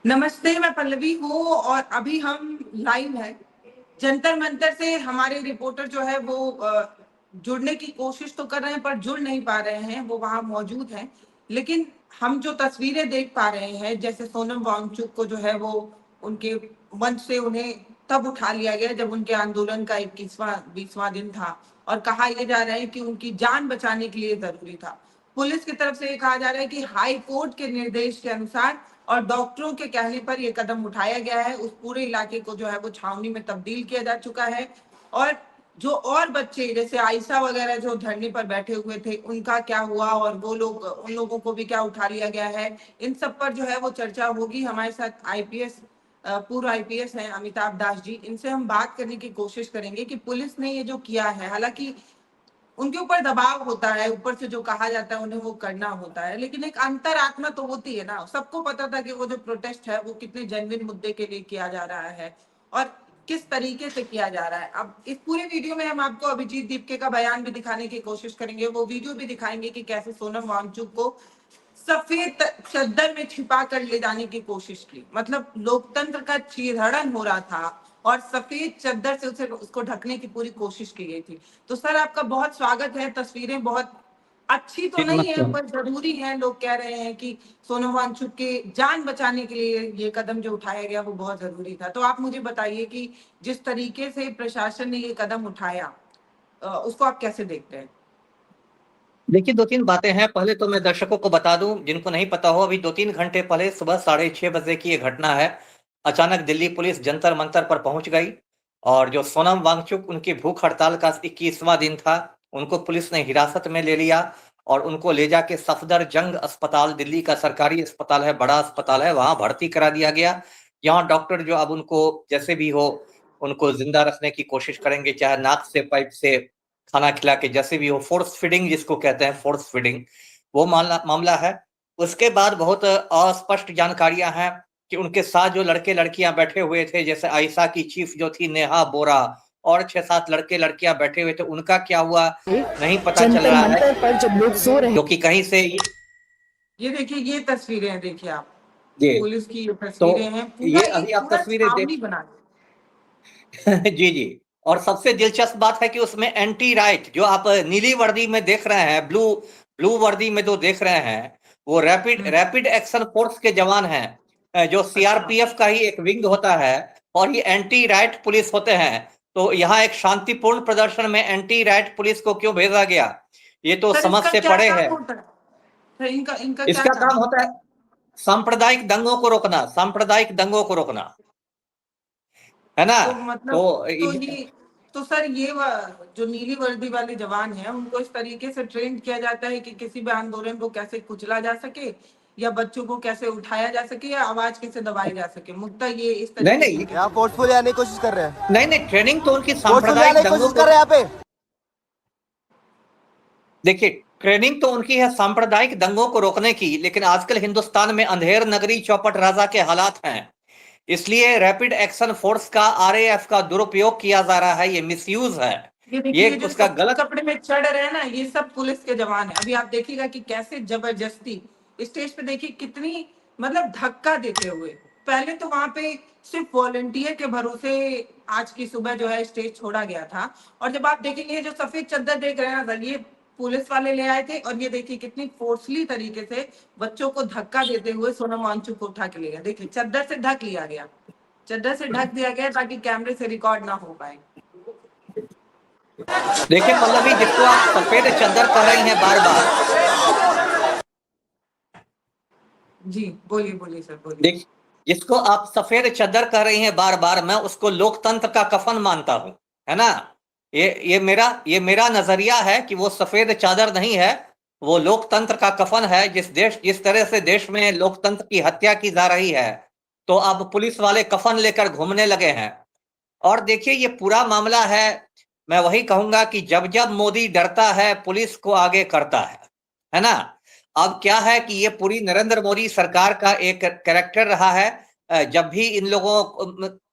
नमस्ते, मैं पल्लवी हूँ और अभी हम लाइव है जंतर मंतर से। हमारे रिपोर्टर जो है वो जुड़ने की कोशिश तो कर रहे हैं पर जुड़ नहीं पा रहे हैं, वो वहां मौजूद हैं। लेकिन हम जो तस्वीरें देख पा रहे हैं, जैसे सोनम वांगचुक को जो है वो उनके मंच से उन्हें तब उठा लिया गया जब उनके आंदोलन का 21वां 20वां दिन था और कहा यह जा रहा है कि उनकी जान बचाने के लिए जरूरी था। पुलिस की तरफ से ये कहा जा रहा है कि हाई कोर्ट के निर्देश के अनुसार और डॉक्टरों के कहने पर यह कदम उठाया गया है। उस पूरे इलाके को जो है वो छावनी में तब्दील किया जा चुका है। और जो और बच्चे जैसे आयशा वगैरह जो धरने पर बैठे हुए थे, उनका क्या हुआ और वो लोग, उन लोगों को भी क्या उठा लिया गया है, इन सब पर जो है वो चर्चा होगी। हमारे साथ आईपीएस, पूर्व आईपीएस हैं अमिताभ दास जी, इनसे हम बात करने की कोशिश करेंगे कि पुलिस ने ये जो किया है, हालांकि उनके ऊपर दबाव होता है, ऊपर से जो कहा जाता है उन्हें वो करना होता है, लेकिन एक अंतरात्मा तो होती है ना। सबको पता था कि वो जो प्रोटेस्ट है वो कितने जेन्युइन मुद्दे के लिए किया जा रहा है और किस तरीके से किया जा रहा है। अब इस पूरे वीडियो में हम आपको अभिजीत दीपके का बयान भी दिखाने की कोशिश करेंगे, वो वीडियो भी दिखाएंगे कि कैसे सोनम वांगचुक को सफेद चद्दर में छिपा कर ले जाने की कोशिश की। मतलब लोकतंत्र का चीरहरण हो रहा था और सफेद चद्दर से उसको ढकने की पूरी कोशिश की गई थी। तो सर, आपका बहुत स्वागत है। तस्वीरें बहुत अच्छी तो जी नहीं है नमस्ते। पर जरूरी है। लोग कह रहे हैं कि सोनम वांगचुक के जान बचाने के लिए ये कदम जो उठाया गया वो बहुत जरूरी था। तो आप मुझे बताइए कि जिस तरीके से प्रशासन ने ये कदम उठाया, उसको आप कैसे देखते हैं? देखिए, दो तीन बातें हैं। पहले तो मैं दर्शकों को बता दूं, जिनको नहीं पता हो, अभी 2-3 घंटे पहले सुबह 6:30 बजे की ये घटना है। अचानक दिल्ली पुलिस जंतर मंतर पर पहुंच गई और जो सोनम वांगचुक, उनकी भूख हड़ताल का 21वां दिन था, उनको पुलिस ने हिरासत में ले लिया और उनको ले जाके सफदर जंग अस्पताल, दिल्ली का सरकारी अस्पताल है, बड़ा अस्पताल है, वहां भर्ती करा दिया गया। यहाँ डॉक्टर जो अब उनको जैसे भी हो उनको जिंदा रखने की कोशिश करेंगे, चाहे नाक से, पाइप से, खाना खिला के, जैसे भी हो। फोर्स फीडिंग जिसको कहते हैं, फोर्स फीडिंग, वो मामला है। उसके बाद बहुत अस्पष्ट जानकारियां हैं कि उनके साथ जो लड़के लड़कियां बैठे हुए थे, जैसे आयशा की चीफ जो थी नेहा बोरा, और 6-7 लड़के लड़कियां बैठे हुए थे, उनका क्या हुआ नहीं पता चल जंतर रहा है, मंतर पर जब लोग सो रहे क्योंकि कहीं से ये देखिए, ये तस्वीरें हैं, देखिए आप, जी। पुलिस की ये तो तस्वीरें हैं। पूरा ये अभी एक आप पूरा तस्वीरें देख छावनी बना है। जी जी। और सबसे दिलचस्प बात है कि उसमें एंटी राइट, जो आप नीली वर्दी में देख रहे हैं, ब्लू ब्लू वर्दी में जो देख रहे हैं, वो रैपिड रैपिड एक्शन फोर्स के जवान हैं, जो सीआरपीएफ का ही एक विंग होता है, और ये एंटी राइट पुलिस होते हैं। तो यहाँ एक शांतिपूर्ण प्रदर्शन में एंटी राइट पुलिस को क्यों भेजा गया, ये तो सर, समझ इसका से क्या परे काम है। होता है? सर, इनका क्या इसका काम काम होता होता है सांप्रदायिक दंगों को रोकना, सांप्रदायिक दंगों को रोकना, है ना। है? तो तो मतलब, तो ये, तो सर ये जो नीली वर्दी वाले जवान हैं, उनको इस तरीके से ट्रेन किया जाता है कि किसी भी आंदोलन को कैसे कुचला जा सके, या बच्चों को कैसे उठाया जा सके, या आवाज कैसे दबाई जा सके। मुद्दा ये इस नहीं तरीके से नहीं इनके यहाँ फोर्सफुली आने की कोशिश कर रहे हैं। नहीं नहीं, ट्रेनिंग तो उनकी फोर्सफुली सांप्रदायिक आने की दंगों कोशिश को, कर रहे हैं यहाँ पे। देखिए, ट्रेनिंग तो उनकी है सांप्रदायिक दंगों को रोकने की, लेकिन आजकल हिंदुस्तान में अंधेर नगरी चौपट राजा के हालात हैं, इसलिए रैपिड एक्शन फोर्स का, आरएएफ का दुरुपयोग किया जा रहा है। ये मिसयूज है, ये देखिए, ये ये जो उसका सफेद गलत। कपड़े में चढ़ रहे हैं ना, ये सब पुलिस के जवान है। अभी आप देखिएगा कि कैसे जबरदस्ती स्टेज पे, देखिए कितनी, मतलब धक्का देते हुए। पहले तो वहां पे सिर्फ वॉलंटियर के भरोसे आज की सुबह जो है स्टेज छोड़ा गया था। और जब आप देखेंगे, ये जो सफेद चद्दर देख रहे हैं ना, ये पुलिस वाले ले आए थे। और ये देखिए कितनी फोर्सली तरीके से बच्चों को धक्का देते हुए सोनम वांगचुक को उठा के ले गया। देखिए, चद्दर से ढक लिया गया, चद्दर से ढक दिया गया ताकि कैमरे से रिकॉर्ड ना हो पाए। देखिए पल्लवी, जिसको आप सफेद चद्दर कह रही हैं बार बार, जी बोलिए, बोलिए सर, बोलिए। देख, जिसको आप सफेद चद्दर कह रही हैं बार बार, मैं उसको लोकतंत्र का कफन मानता हूं, है ना। ये मेरा नजरिया है कि वो सफेद चादर नहीं है, वो लोकतंत्र का कफन है। जिस तरह से देश में लोकतंत्र की हत्या की जा रही है, तो अब पुलिस वाले कफन लेकर घूमने लगे हैं। और देखिए, ये पूरा मामला है, मैं वही कहूंगा कि जब जब मोदी डरता है, पुलिस को आगे करता है ना। अब क्या है कि ये पूरी नरेंद्र मोदी सरकार का एक कैरेक्टर रहा है। जब भी इन लोगों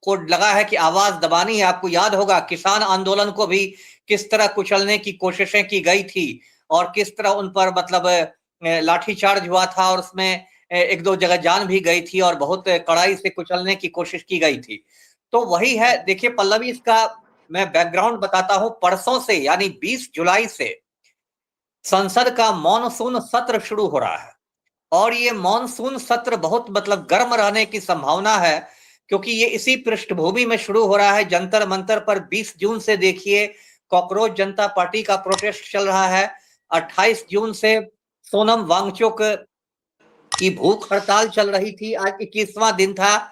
को लगा है कि आवाज दबानी है, आपको याद होगा किसान आंदोलन को भी किस तरह कुचलने की कोशिशें की गई थी, और किस तरह उन पर मतलब लाठीचार्ज हुआ था, और उसमें एक दो जगह जान भी गई थी और बहुत कड़ाई से कुचलने की कोशिश की गई थी। तो वही है, देखिए पल्लवी, इसका मैं बैकग्राउंड बताता हूं। परसों से यानी 20 जुलाई से संसद का मॉनसून सत्र शुरू हो रहा है और ये मॉनसून सत्र बहुत मतलब गर्म रहने की संभावना है, क्योंकि ये इसी पृष्ठभूमि में शुरू हो रहा है। जंतर मंतर पर 20 जून से देखिए कॉकरोच जनता पार्टी का प्रोटेस्ट चल रहा है। 28 जून से सोनम वांगचुक की भूख हड़ताल चल रही थी, आज 21वां दिन था।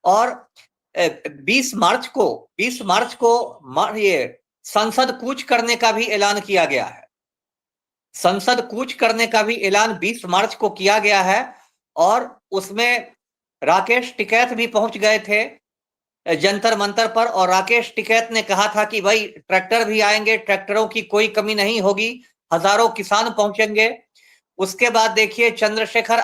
और 20 मार्च को ये संसद कूच करने का भी ऐलान किया गया है। संसद कूच करने का भी ऐलान 20 मार्च को किया गया है और उसमें राकेश टिकैत भी पहुंच गए थे जंतर मंतर पर। और राकेश टिकैत ने कहा था कि भाई ट्रैक्टर भी आएंगे, ट्रैक्टरों की कोई कमी नहीं होगी, हजारों किसान पहुंचेंगे। उसके बाद देखिए चंद्रशेखर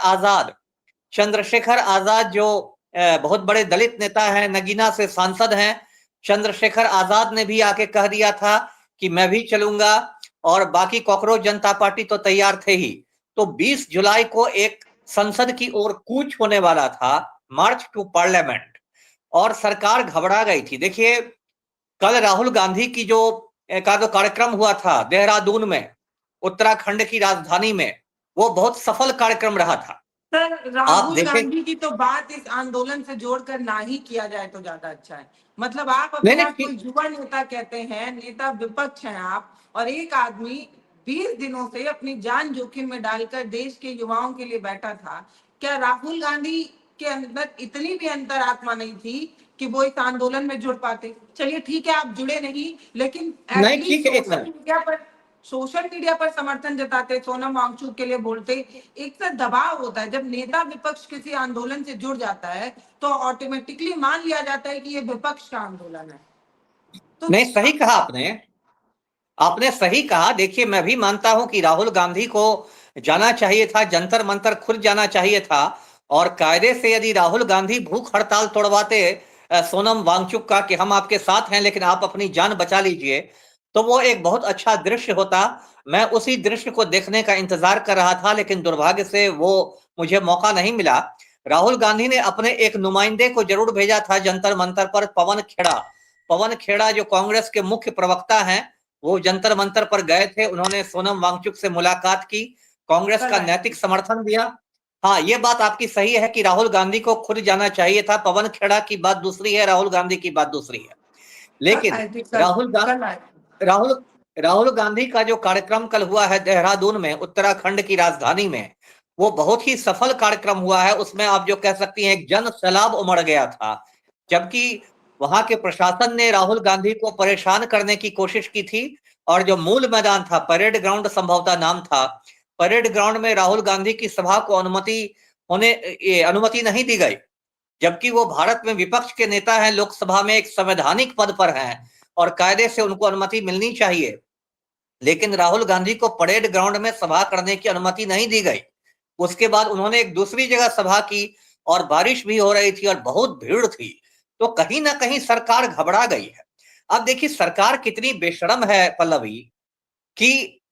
आजाद जो बहुत बड़े दलित नेता हैं, नगीना से सांसद हैं, चंद्रशेखर आजाद ने भी आके कह दिया था कि मैं भी चलूंगा। और बाकी कॉकरोच जनता पार्टी तो तैयार थे ही। तो 20 जुलाई को एक संसद की ओर कूच होने वाला था, मार्च टू पार्लियामेंट, और सरकार घबरा गई थी। देखिए कल राहुल गांधी की जो कार्यक्रम हुआ था देहरादून में, उत्तराखंड की राजधानी में, वो बहुत सफल कार्यक्रम रहा था। सर, आप राहुल देखें, गांधी की तो बात इस आंदोलन से जोड़कर ना ही किया जाए तो ज्यादा अच्छा है। मतलब आप नहीं अपने आप को नहीं, युवा नेता कहते हैं, नेता विपक्ष हैं आप, और एक आदमी 20 दिनों से अपनी जान जोखिम में डालकर देश के युवाओं के लिए बैठा था। क्या राहुल गांधी के अंदर इतनी भी अंतरात्मा नहीं थी कि वो इस आंदोलन में जुड़ पाते? चलिए ठीक है, आप जुड़े नहीं, लेकिन नहीं, एटलीस्ट ठीक है, एक मिनट। सोशल मीडिया पर समर्थन जताते, सोनम वांगचुक के लिए बोलते। एक तो दबाव होता है, जब नेता विपक्ष किसी आंदोलन से जुड़ जाता है तो ऑटोमेटिकली मान लिया जाता है कि ये विपक्ष का आंदोलन है। तो नहीं, सही कहा आपने, आपने सही कहा। देखिए मैं भी मानता हूं कि राहुल गांधी को जाना चाहिए था, जंतर मंतर खुद जाना चाहिए था। और कायदे से यदि राहुल गांधी भूख हड़ताल तोड़वाते सोनम वांगचुक का कि हम आपके साथ हैं लेकिन आप अपनी जान बचा लीजिए, तो वो एक बहुत अच्छा दृश्य होता। मैं उसी दृश्य को देखने का इंतजार कर रहा था, लेकिन दुर्भाग्य से वो मुझे मौका नहीं मिला। राहुल गांधी ने अपने एक नुमाइंदे को जरूर भेजा था जंतर मंतर पर, पवन खेड़ा जो कांग्रेस के मुख्य प्रवक्ता हैं, वो जंतर मंतर पर गए थे। उन्होंने सोनम वांगचुक से मुलाकात की, कांग्रेस का नैतिक समर्थन दिया। हाँ, ये बात आपकी सही है कि राहुल गांधी को खुद जाना चाहिए था। पवन खेड़ा की बात दूसरी है, राहुल गांधी की बात दूसरी है। लेकिन राहुल राहुल गांधी का जो कार्यक्रम कल हुआ है देहरादून में, उत्तराखंड की राजधानी में, वो बहुत ही सफल कार्यक्रम हुआ है। उसमें आप जो कह सकती हैं एक जन सैलाब उमड़ गया था, जबकि वहां के प्रशासन ने राहुल गांधी को परेशान करने की कोशिश की थी। और जो मूल मैदान था, परेड ग्राउंड संभवतः नाम था, परेड ग्राउंड में राहुल गांधी की सभा को अनुमति नहीं दी गई, जबकि वो भारत में विपक्ष के नेता हैं, लोकसभा में एक संवैधानिक पद पर हैं और कायदे से उनको अनुमति मिलनी चाहिए। लेकिन राहुल गांधी को परेड ग्राउंड में सभा करने की अनुमति नहीं दी गई। उसके बाद उन्होंने एक दूसरी जगह सभा की और बारिश भी हो रही थी और बहुत भीड़ थी। तो कहीं ना कहीं सरकार घबरा गई है। अब देखिए सरकार कितनी बेशर्म है पल्लवी, कि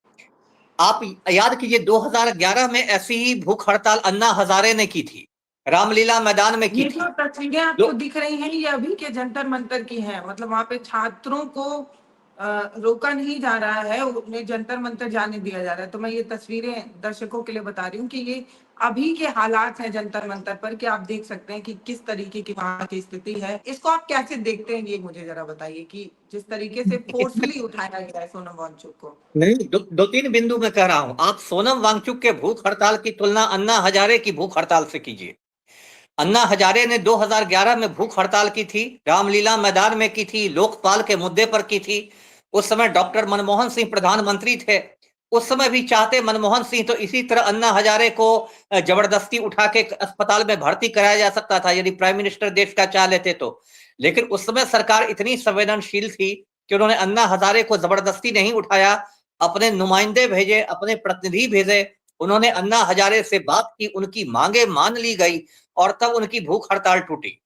आप याद कीजिए 2011 में ऐसी ही भूख हड़ताल अन्ना हजारे ने की थी, रामलीला मैदान में की ये थी। जो तस्वीरें आपको दिख रही हैं ये अभी के जंतर मंतर की हैं। मतलब वहां पे छात्रों को रोका नहीं जा रहा है, उन्हें जंतर मंतर जाने दिया जा रहा है। तो मैं ये तस्वीरें दर्शकों के लिए बता रही हूँ कि ये अभी के हालात हैं जंतर मंतर पर, कि आप देख सकते हैं कि किस तरीके की वहां की स्थिति है। इसको आप कैसे देखते हैं, ये मुझे जरा बताइए, कि जिस तरीके से फोर्सफुली उठाया गया है सोनम वांगचुक को। नहीं, दो तीन बिंदु में कह रहा हूं। आप सोनम वांगचुक के भूख हड़ताल की तुलना अन्ना हजारे की भूख हड़ताल से कीजिए। अन्ना हजारे ने 2011 में भूख हड़ताल की थी, रामलीला मैदान में की थी, लोकपाल के मुद्दे पर की थी। उस समय डॉक्टर मनमोहन सिंह प्रधानमंत्री थे। उस समय भी चाहते मनमोहन सिंह तो इसी तरह अन्ना हजारे को जबरदस्ती उठा के अस्पताल में भर्ती कराया जा सकता था, यदि प्राइम मिनिस्टर देश का चाह लेते तो। लेकिन उस समय सरकार इतनी संवेदनशील थी कि उन्होंने अन्ना हजारे को जबरदस्ती नहीं उठाया, अपने नुमाइंदे भेजे, अपने प्रतिनिधि भेजे। उन्होंने अन्ना हजारे से बात की, उनकी मांगे मान ली गई और तब उनकी भूख हड़ताल टूटी।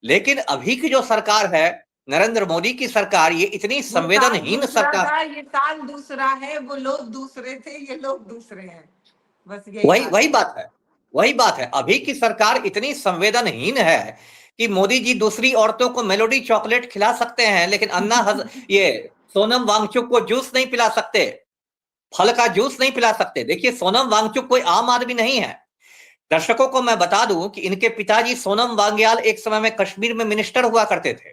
लेकिन अभी की जो सरकार है, नरेंद्र मोदी की सरकार, ये इतनी संवेदनहीन सरकार, ये साल दूसरा है, वो लोग दूसरे थे, ये लोग दूसरे हैं, बस यही वही बात वही है। बात है। वही बात है, अभी की सरकार इतनी संवेदनहीन है कि मोदी जी दूसरी औरतों को मेलोडी चॉकलेट खिला सकते हैं, लेकिन ये सोनम वांगचुक को जूस नहीं पिला सकते, फल का जूस नहीं पिला सकते। देखिए, सोनम वांगचुक कोई आम आदमी नहीं है। दर्शकों को मैं बता दूं कि इनके पिताजी सोनम वांग्याल एक समय में कश्मीर में मिनिस्टर हुआ करते थे,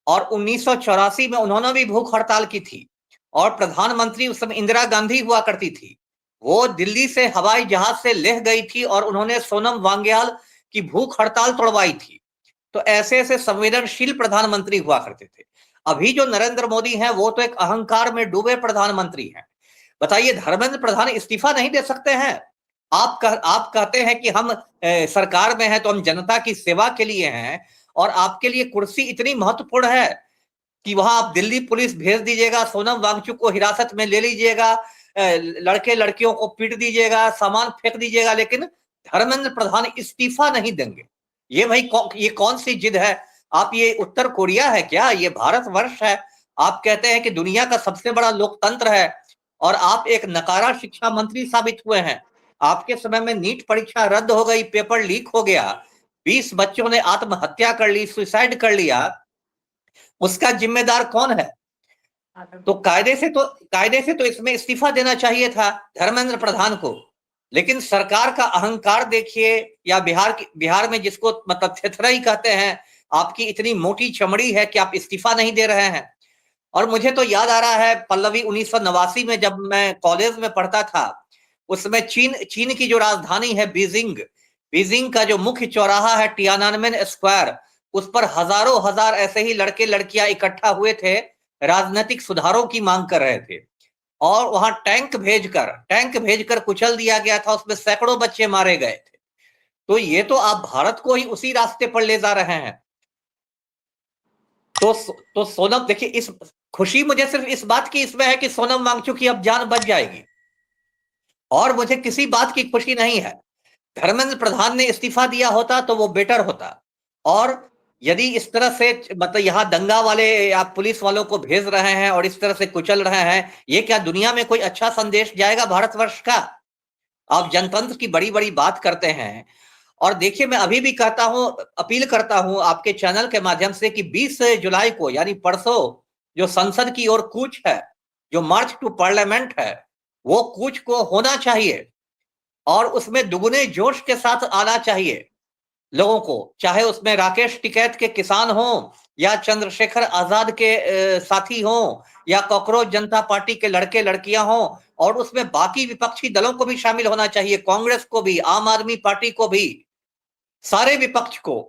और 1984 में उन्होंने भी भूख हड़ताल की थी, और प्रधानमंत्री उस समय इंदिरा गांधी हुआ करती थी। वो दिल्ली से हवाई जहाज से लेह गई थी और उन्होंने सोनम वांग्याल की भूख हड़ताल तोड़वाई थी। तो ऐसे ऐसे संवेदनशील प्रधानमंत्री हुआ करते थे। अभी जो नरेंद्र मोदी हैं वो तो एक अहंकार में डूबे प्रधानमंत्री हैं। बताइए, धर्मेंद्र प्रधान इस्तीफा नहीं दे सकते हैं? आप कहते हैं कि हम सरकार में हैं तो हम जनता की सेवा के लिए हैं, और आपके लिए कुर्सी इतनी महत्वपूर्ण है कि वहां आप दिल्ली पुलिस भेज दीजिएगा, सोनम वांगचुक को हिरासत में ले लीजिएगा, लड़के लड़कियों को पीट दीजिएगा, सामान फेंक दीजिएगा, लेकिन धर्मेंद्र प्रधान इस्तीफा नहीं देंगे। ये भाई ये कौन सी जिद है? आप ये उत्तर कोरिया है क्या? ये भारतवर्ष है। आप कहते हैं कि दुनिया का सबसे बड़ा लोकतंत्र है, और आप एक नकारा शिक्षा मंत्री साबित हुए हैं। आपके समय में नीट परीक्षा रद्द हो गई, पेपर लीक हो गया, 20 बच्चों ने आत्महत्या कर ली, सुसाइड कर लिया। उसका जिम्मेदार कौन है? तो कायदे से तो इसमें इस्तीफा देना चाहिए था धर्मेंद्र प्रधान को। लेकिन सरकार का अहंकार देखिए, या बिहार में जिसको मतलब थेथराई कहते हैं, आपकी इतनी मोटी चमड़ी है कि आप इस्तीफा नहीं दे रहे हैं। और मुझे तो याद आ रहा है पल्लवी, 1989 में जब मैं कॉलेज में पढ़ता था, उसमें चीन की जो राजधानी है बीजिंग का जो मुख्य चौराहा है टियानानमेन स्क्वायर, उस पर हजारों हजार ऐसे ही लड़के लड़कियां इकट्ठा हुए थे, राजनीतिक सुधारों की मांग कर रहे थे, और वहां टैंक भेजकर कुचल दिया गया था, उसमें सैकड़ों बच्चे मारे गए थे। तो ये तो आप भारत को ही उसी रास्ते पर ले जा रहे हैं। तो सोनम, देखिए, इस खुशी मुझे सिर्फ इस बात की इसमें है कि सोनम वांगचुक की अब जान बच जाएगी, और मुझे किसी बात की खुशी नहीं है। धर्मेंद्र प्रधान ने इस्तीफा दिया होता तो वो बेटर होता। और यदि इस तरह से मतलब यहाँ दंगा वाले या पुलिस वालों को भेज रहे हैं और इस तरह से कुचल रहे हैं, ये क्या दुनिया में कोई अच्छा संदेश जाएगा भारतवर्ष का? आप जनतंत्र की बड़ी बड़ी बात करते हैं, और देखिए, मैं अभी भी कहता हूं, अपील करता हूं आपके चैनल के माध्यम से कि 20 जुलाई को, यानी परसों, जो संसद की ओर कूच है, जो मार्च टू पार्लियामेंट है, वो कूच को होना चाहिए, और उसमें दुगने जोश के साथ आना चाहिए लोगों को, चाहे उसमें राकेश टिकैत के किसान हो, या चंद्रशेखर आजाद के साथी हो, या कॉकरोच जनता पार्टी के लड़के लड़कियां हो, और उसमें बाकी विपक्षी दलों को भी शामिल होना चाहिए, कांग्रेस को भी, आम आदमी पार्टी को भी, सारे विपक्ष को।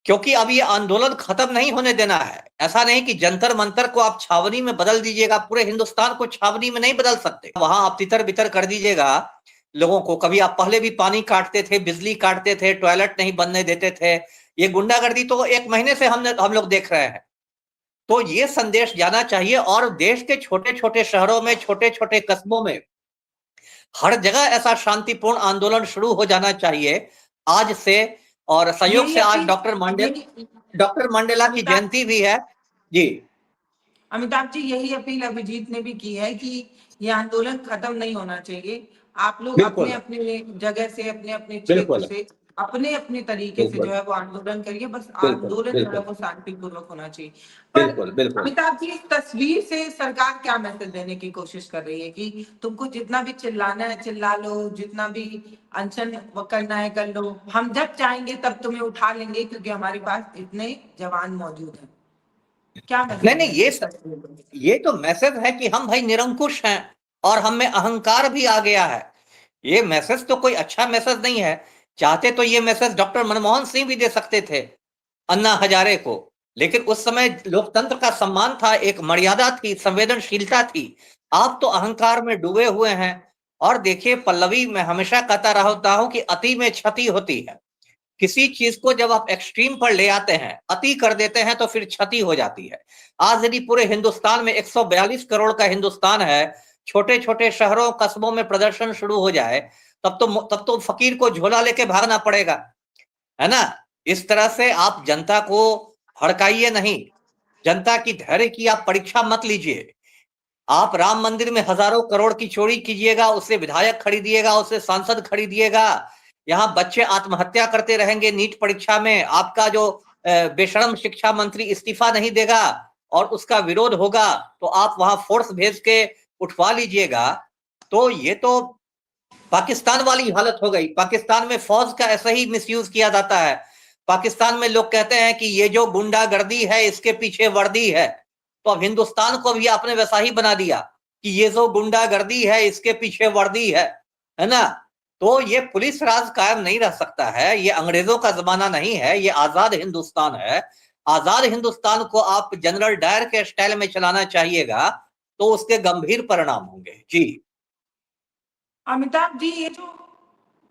क्योंकि अब ये आंदोलन खत्म नहीं होने देना है। ऐसा नहीं कि जंतर मंतर को आप छावनी में बदल दीजिएगा, पूरे हिंदुस्तान को छावनी में नहीं बदल सकते। वहां आप तितर बितर कर दीजिएगा लोगों को। कभी आप पहले भी पानी काटते थे, बिजली काटते थे, टॉयलेट नहीं बनने देते थे, ये गुंडागर्दी तो 1 महीने से हम लोग देख रहे हैं। तो ये संदेश जाना चाहिए, और देश के छोटे छोटे शहरों में, छोटे छोटे कस्बों में, हर जगह ऐसा शांतिपूर्ण आंदोलन शुरू हो जाना चाहिए आज से। और संयोग से आज डॉक्टर मंडेला की जयंती भी है। जी अमिताभ जी, यही अपील अभिजीत ने भी की है कि ये आंदोलन खत्म नहीं होना चाहिए। आप लोग बिल्कुल अपने अपने जगह से, अपने अपने क्षेत्र बिल्कुल से, अपने अपने तरीके से जो है वो आंदोलन करिए। बस आंदोलन जो है वो शांतिपूर्वक होना चाहिए। पर बिल्कुल। अमिताभ जी, इस तस्वीर से सरकार क्या मैसेज देने की कोशिश कर रही है कि तुमको जितना भी चिल्लाना है चिल्ला लो, जितना भी अनशन करना है कर लो, हम जब चाहेंगे तब तुम्हें उठा लेंगे, क्योंकि हमारे पास इतने जवान मौजूद हैं। क्या मैसेज नहीं, ये तो मैसेज है कि हम भाई निरंकुश हैं, और हम में अहंकार भी आ गया है। ये मैसेज तो कोई अच्छा मैसेज नहीं है। चाहते तो ये मैसेज डॉक्टर मनमोहन सिंह भी दे सकते थे, अन्ना हजारे को, लेकिन उस समय लोकतंत्र का सम्मान था, एक मर्यादा थी, संवेदनशीलता थी। आप तो अहंकार में डूबे हुए हैं। और देखिए पल्लवी, मैं हमेशा कहता रहता हूं कि अति में क्षति होती है। किसी चीज को जब आप एक्सट्रीम पर ले आते हैं, अति कर देते हैं, तो फिर क्षति हो जाती है। आज यदि पूरे हिंदुस्तान में 142 करोड़ का हिंदुस्तान है, छोटे छोटे शहरों कस्बों में प्रदर्शन शुरू हो जाए, तब तो फकीर को झोला लेके भागना पड़ेगा, है ना? इस तरह से आप जनता को भड़काइए नहीं। जनता की धैर्य की आप परीक्षा मत लीजिए। आप राम मंदिर में हजारों करोड़ की चोरी कीजिएगा, उससे विधायक खरीदिएगा, उससे सांसद खरीदिएगा, यहाँ बच्चे आत्महत्या करते रहेंगे नीट परीक्षा में, आपका जो बेशरम शिक्षा मंत्री इस्तीफा नहीं देगा और उसका विरोध होगा तो आप वहां फोर्स भेज के उठवा लीजिएगा, तो ये तो पाकिस्तान वाली हालत हो गई। पाकिस्तान में फौज का ऐसा ही मिसयूज किया जाता है। पाकिस्तान में लोग कहते हैं कि ये जो गुंडागर्दी है इसके पीछे वर्दी है, तो अब हिंदुस्तान को भी आपने वैसा ही बना दिया कि ये जो गुंडागर्दी है इसके पीछे वर्दी है ना। तो ये पुलिस राज कायम नहीं रह सकता है, ये अंग्रेजों का जमाना नहीं है, ये आजाद हिंदुस्तान है। आजाद हिंदुस्तान को आप जनरल डायर के स्टाइल में चलाना चाहिएगा तो उसके गंभीर परिणाम होंगे। जी अमिताभ जी, ये जो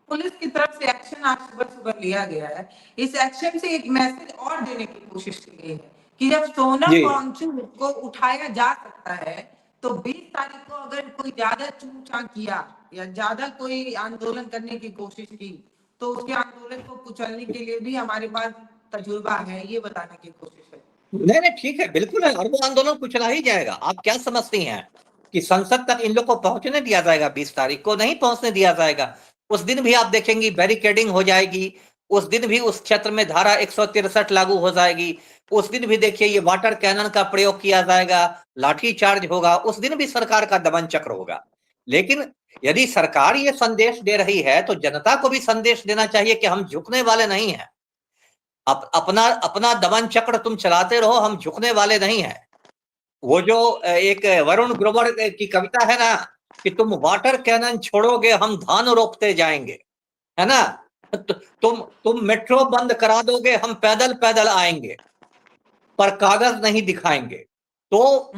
पुलिस की तरफ से एक्शन आज सुबह सुबह लिया गया है, इस एक्शन से एक मैसेज और देने की कोशिश की गई है कि जब सोनम जी वांगचुक को उठाया जा सकता है तो 20 तारीख को अगर कोई ज्यादा चूक-चाक किया या ज्यादा कोई आंदोलन करने की कोशिश की तो उसके आंदोलन को कुचलने के लिए भी हमारे पास तजुर्बा है, ये बताने की कोशिश है। नहीं नहीं ठीक है, बिल्कुल है, और वो आंदोलन कुचला ही जाएगा। आप क्या समझती हैं कि संसद तक इन लोग को पहुंचने दिया जाएगा? 20 तारीख को नहीं पहुंचने दिया जाएगा। उस दिन भी आप देखेंगी बैरिकेडिंग हो जाएगी, उस दिन भी उस क्षेत्र में धारा 163 लागू हो जाएगी, उस दिन भी देखिए ये वाटर कैनन का प्रयोग किया जाएगा, लाठी चार्ज होगा, उस दिन भी सरकार का दमन चक्र होगा। लेकिन यदि सरकार ये संदेश दे रही है तो जनता को भी संदेश देना चाहिए कि हम झुकने वाले नहीं हैं। अपना अपना दमन चक्र तुम चलाते रहो, हम झुकने वाले नहीं हैं। वो जो एक वरुण ग्रोवर की कविता है ना कि तुम वाटर कैनन छोड़ोगे हम धान रोपते जाएंगे, है ना। तुम मेट्रो बंद करा दोगे हम पैदल पैदल आएंगे, पर कागज नहीं दिखाएंगे। तो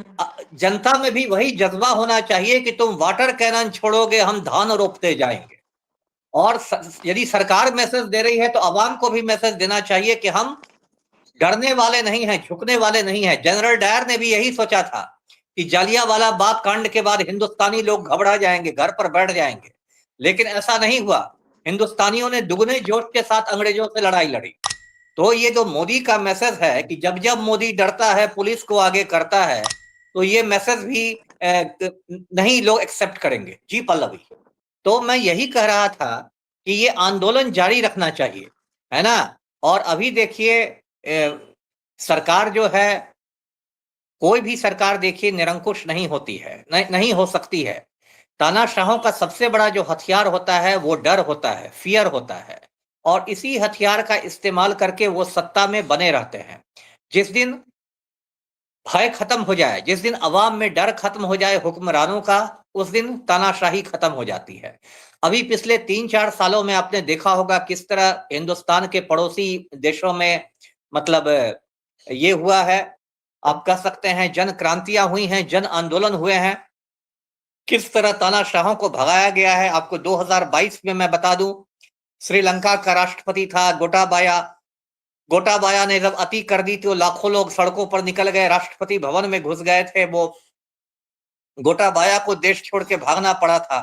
जनता में भी वही जज्बा होना चाहिए कि तुम वाटर कैनन छोड़ोगे हम धान रोपते जाएंगे। और यदि सरकार मैसेज दे रही है तो आवाम को भी मैसेज देना चाहिए कि हम डरने वाले नहीं हैं, झुकने वाले नहीं हैं। जनरल डायर ने भी यही सोचा था कि जालियांवाला बाग कांड के बाद हिंदुस्तानी लोग घबरा जाएंगे, घर पर बैठ जाएंगे, लेकिन ऐसा नहीं हुआ। हिंदुस्तानियों ने दुगने जोश के साथ अंग्रेजों से लड़ाई लड़ी। तो ये जो मोदी का मैसेज है कि जब जब मोदी डरता है पुलिस को आगे करता है, तो ये मैसेज भी नहीं लोग एक्सेप्ट करेंगे। जी पल्लवी, तो मैं यही कह रहा था कि ये आंदोलन जारी रखना चाहिए, है ना। और अभी देखिए सरकार जो है, कोई भी सरकार देखिए निरंकुश नहीं होती है, नहीं हो सकती है। तानाशाहों का सबसे बड़ा जो हथियार होता है वो डर होता है, फियर होता है, और इसी हथियार का इस्तेमाल करके वो सत्ता में बने रहते हैं। जिस दिन भय खत्म हो जाए, जिस दिन अवाम में डर खत्म हो जाए हुक्मरानों का, उस दिन तानाशाही खत्म हो जाती है। अभी पिछले 3-4 सालों में आपने देखा होगा किस तरह हिंदुस्तान के पड़ोसी देशों में मतलब ये हुआ है, आप कह सकते हैं जन क्रांतियां हुई हैं, जन आंदोलन हुए हैं, किस तरह तानाशाहों को भगाया गया है। आपको 2022 में मैं बता दूं, श्रीलंका का राष्ट्रपति था गोटाबाया। गोटाबाया ने जब अति कर दी तो लाखों लोग सड़कों पर निकल गए, राष्ट्रपति भवन में घुस गए थे। वो गोटाबाया को देश छोड़ के भागना पड़ा था।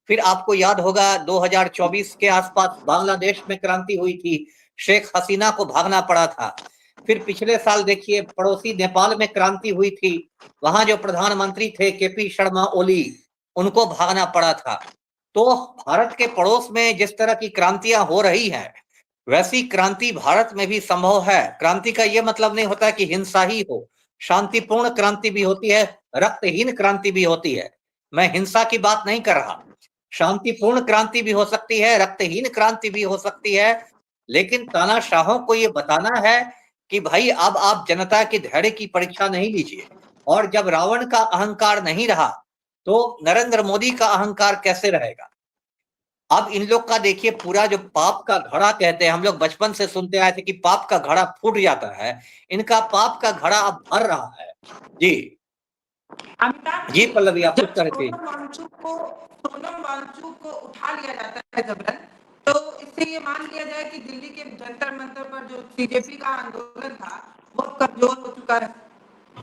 फिर आपको याद होगा 2024 के आसपास बांग्लादेश में क्रांति हुई थी, शेख हसीना को भागना पड़ा था। फिर पिछले साल देखिए पड़ोसी नेपाल में क्रांति हुई थी, वहां जो प्रधानमंत्री थे केपी शर्मा ओली, उनको भागना पड़ा था। तो भारत के पड़ोस में जिस तरह की क्रांतियां हो रही हैं, वैसी क्रांति भारत में भी संभव है। क्रांति का यह मतलब नहीं होता कि हिंसा ही हो, शांतिपूर्ण क्रांति भी होती है, रक्तहीन क्रांति भी होती है। मैं हिंसा की बात नहीं कर रहा, शांतिपूर्ण क्रांति भी हो सकती है, रक्तहीन क्रांति भी हो सकती है। लेकिन तानाशाहों को ये बताना है कि भाई अब आप जनता के धैर्य की परीक्षा नहीं लीजिए। और जब रावण का अहंकार नहीं रहा तो नरेंद्र मोदी का अहंकार कैसे रहेगा। अब इन लोग का देखिए पूरा जो पाप का घड़ा कहते हैं, हम लोग बचपन से सुनते आए थे कि पाप का घड़ा फूट जाता है, इनका पाप का घड़ा अब भर रहा है। जी अमिताभ जी पल्लवी, आप जब कुछ कह रहे थे। सोनम वांगचुक को उठा लिया जाता है जबरन, तो इससे ये मान लिया जाए कि दिल्ली के जंतर मंतर पर जो बीजेपी का आंदोलन था वो कमजोर हो चुका है,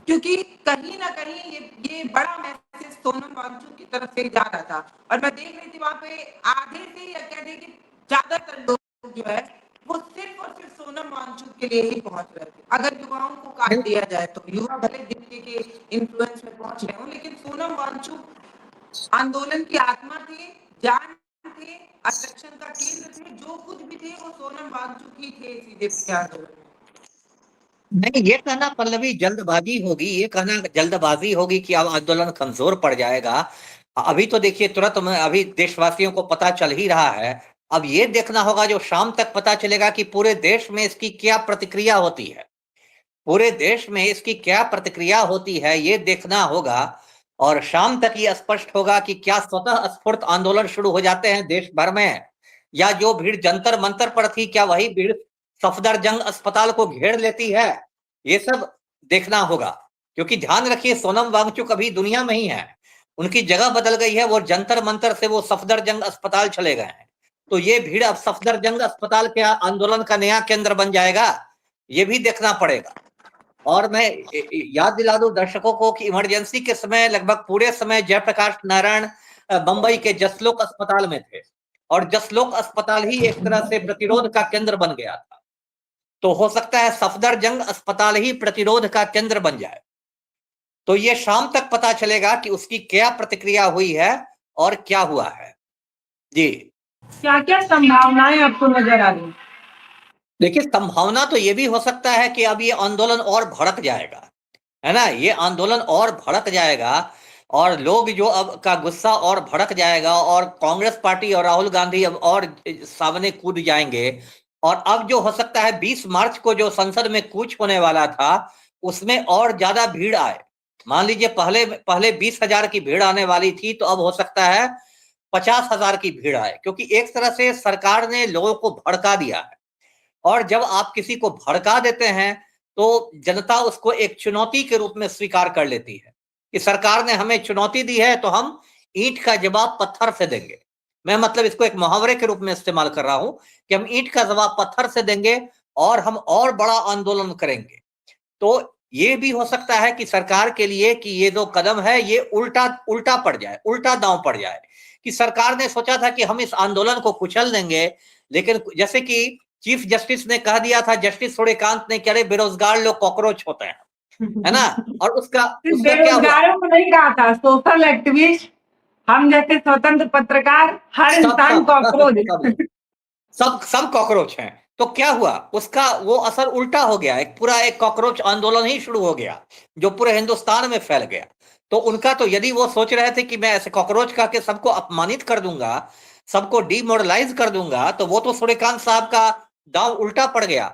क्योंकि कहीं ना कहीं ये बड़ा मैसेज सोनम वांगचुक की तरफ से जा रहा था। और मैं देख रही थी वहां पे आधे से या कह दे कि ज्यादातर लोग जो है वो सिर्फ और सिर्फ सोनम वांगचुक के लिए ही पहुंच रहे थे। अगर युवाओं को काट दिया जाए तो युवा भले दिल्ली के इन्फ्लुएंस में पहुंच रहे हो, लेकिन सोनम वांगचुक आंदोलन की आत्मा थे, जान थे, अट्रैक्शन का केंद्र थे, जो कुछ भी थे वो सोनम वांगचुक ही थे सीधे आंदोलन में। नहीं, ये कहना पल्लवी जल्दबाजी होगी, ये कहना जल्दबाजी होगी कि अब आंदोलन कमजोर पड़ जाएगा। अभी तो देखिए तुरंत में अभी देशवासियों को पता चल ही रहा है। अब ये देखना होगा, जो शाम तक पता चलेगा कि पूरे देश में इसकी क्या प्रतिक्रिया होती है, पूरे देश में इसकी क्या प्रतिक्रिया होती है, ये देखना होगा। और शाम तक ये स्पष्ट होगा कि क्या स्वतः स्फूर्त आंदोलन शुरू हो जाते हैं देश भर में, या जो भीड़ जंतर मंतर पर थी क्या वही भीड़ सफदरजंग अस्पताल को घेर लेती है, ये सब देखना होगा। क्योंकि ध्यान रखिए, सोनम वांगचुक अभी दुनिया में ही है, उनकी जगह बदल गई है, वो जंतर मंतर से वो सफदरजंग अस्पताल चले गए हैं। तो ये भीड़ अब सफदरजंग अस्पताल के आंदोलन का नया केंद्र बन जाएगा, ये भी देखना पड़ेगा। और मैं याद दिला दूं दर्शकों को कि इमरजेंसी के समय लगभग पूरे समय जयप्रकाश नारायण बंबई के जसलोक अस्पताल में थे, और जसलोक अस्पताल ही एक तरह से प्रतिरोध का केंद्र बन गया था। तो हो सकता है सफदरजंग अस्पताल ही प्रतिरोध का केंद्र बन जाए। तो ये शाम तक पता चलेगा कि उसकी क्या प्रतिक्रिया हुई है और क्या हुआ है। जी, क्या क्या संभावनाएं आपको नजर आ रही? देखिए, संभावना तो ये भी हो सकता है कि अब ये आंदोलन और भड़क जाएगा, है ना, ये आंदोलन और भड़क जाएगा, और लोग जो अब का गुस्सा और भड़क जाएगा, और कांग्रेस पार्टी और राहुल गांधी अब और सामने कूद जाएंगे। और अब जो हो सकता है 20 मार्च को जो संसद में कूच होने वाला था, उसमें और ज्यादा भीड़ आए। मान लीजिए पहले पहले 20,000 की भीड़ आने वाली थी, तो अब हो सकता है 50,000 की भीड़ आए, क्योंकि एक तरह से सरकार ने लोगों को भड़का दिया है। और जब आप किसी को भड़का देते हैं तो जनता उसको एक चुनौती के रूप में स्वीकार कर लेती है कि सरकार ने हमें चुनौती दी है, तो हम ईंट का जवाब पत्थर से देंगे। मैं मतलब इसको एक मुहावरे के रूप में इस्तेमाल कर रहा हूं कि हम ईंट का जवाब पत्थर से देंगे और हम और बड़ा आंदोलन करेंगे। तो ये भी हो सकता है कि सरकार के लिए कि ये जो कदम है ये उल्टा उल्टा पड़ जाए, उल्टा दांव पड़ जाए, कि सरकार ने सोचा था कि हम इस आंदोलन को कुचल देंगे, लेकिन जैसे कि चीफ जस्टिस ने कह दिया था, जस्टिस सूर्यकांत ने, कह रहे बेरोजगार लोग कॉकरोच होते हैं, है ना। और उसका उसका क्या हुआ, बेरोजगारों को नहीं कहा था, सोशल एक्टिविस्ट, हम जैसे स्वतंत्र पत्रकार, हर सब इंसान सब कॉकरोच। सब सब कॉकरोच हैं। तो क्या हुआ, उसका वो असर उल्टा हो गया, एक पूरा एक कॉकरोच आंदोलन ही शुरू हो गया जो पूरे हिंदुस्तान में फैल गया। तो उनका तो यदि वो सोच रहे थे कि मैं ऐसे कॉकरोच का के सबको अपमानित कर दूंगा, सबको डिमोरलाइज कर दूंगा, तो वो तो सूर्यकांत साहब का दांव उल्टा पड़ गया।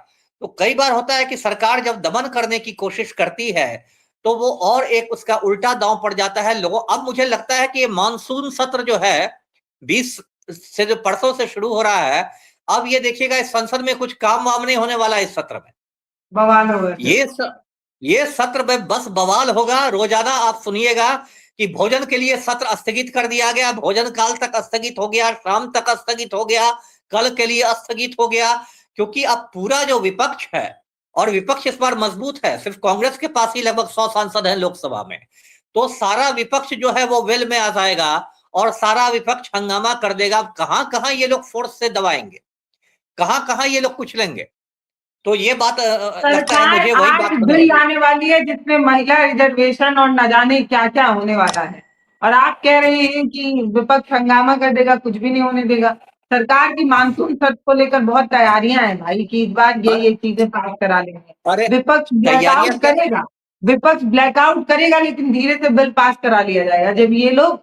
तो कई बार होता है कि सरकार जब दमन करने की कोशिश करती है तो वो और एक उसका उल्टा दांव पड़ जाता है लोगों। अब मुझे लगता है कि ये मानसून सत्र जो है 20 से जो परसों से शुरू हो रहा है, अब ये देखिएगा इस संसद में कुछ काम वाम नहीं होने वाला इस सत्र में, बवाल हो गए। ये सत्र में बस बवाल होगा। रोजाना आप सुनिएगा कि भोजन के लिए सत्र स्थगित कर दिया गया, भोजन काल तक स्थगित हो गया, शाम तक स्थगित हो गया, कल के लिए स्थगित हो गया। क्योंकि अब पूरा जो विपक्ष है, और विपक्ष इस बार मजबूत है, सिर्फ कांग्रेस के पास ही लगभग 100 सांसद हैं लोकसभा में, तो सारा विपक्ष जो है वो वेल में आ जाएगा और सारा विपक्ष हंगामा कर देगा। कहां कहां ये लोग फोर्स से दबाएंगे, कहां कहां ये लोग कुचलेंगे। तो ये बात लगता है मुझे वही बात बिल आने वाली है जिसमें महिला रिजर्वेशन और न जाने क्या क्या होने वाला है, और आप कह रहे हैं कि विपक्ष हंगामा कर देगा, कुछ भी नहीं होने देगा। सरकार की मानसून सत्र को लेकर बहुत तैयारियां हैं भाई कि इस बार ये चीजें पास करा लेंगे। विपक्ष ब्लैकआउट करेगा, विपक्ष ब्लैकआउट करेगा, लेकिन धीरे से बिल पास करा लिया जाएगा। जब ये लोग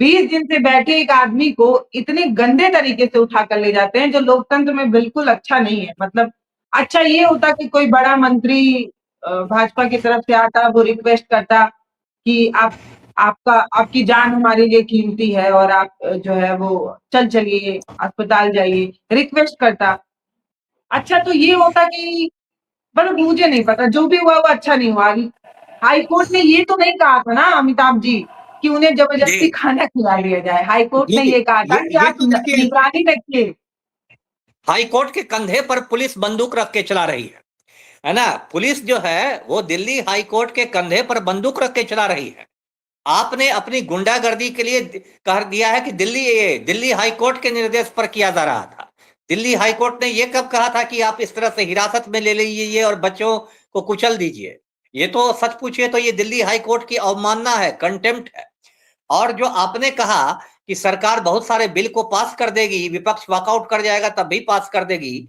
20 दिन से बैठे एक आदमी को इतने गंदे तरीके से उठा कर ले जाते हैं, जो लोकतंत्र में बिल्कुल अच्छा नहीं है। मतलब अच्छा ये होता कि कोई बड़ा मंत्री भाजपा की तरफ से आता, वो रिक्वेस्ट करता कि आपकी जान हमारे लिए कीमती है और आप जो है वो चलिए अस्पताल जाइए, रिक्वेस्ट करता। अच्छा तो ये होता कि पर मुझे नहीं पता, जो भी हुआ वो अच्छा नहीं हुआ। हाई कोर्ट ने ये तो नहीं कहा था ना अमिताभ जी कि उन्हें जबरदस्ती खाना खिला लिया जाए। हाई कोर्ट ने ये कहा था कि आप निगरानी रखिए। हाई कोर्ट के कंधे पर पुलिस बंदूक रख के चला रही है ना। पुलिस जो है वो दिल्ली हाई कोर्ट के कंधे पर बंदूक रख के चला रही है। आपने अपनी गुंडागर्दी के लिए कह दिया है कि दिल्ली हाई कोर्ट के निर्देश पर किया जा रहा था। दिल्ली हाई कोर्ट ने यह कब कहा था कि आप इस तरह से हिरासत में ले लीजिए और बच्चों को कुचल दीजिए। ये तो सच पूछिए तो ये दिल्ली हाई कोर्ट की अवमानना है, कंटेम्प्ट है। और जो आपने कहा कि सरकार बहुत सारे बिल को पास कर देगी, विपक्ष वॉकआउट कर जाएगा तब भी पास कर देगी,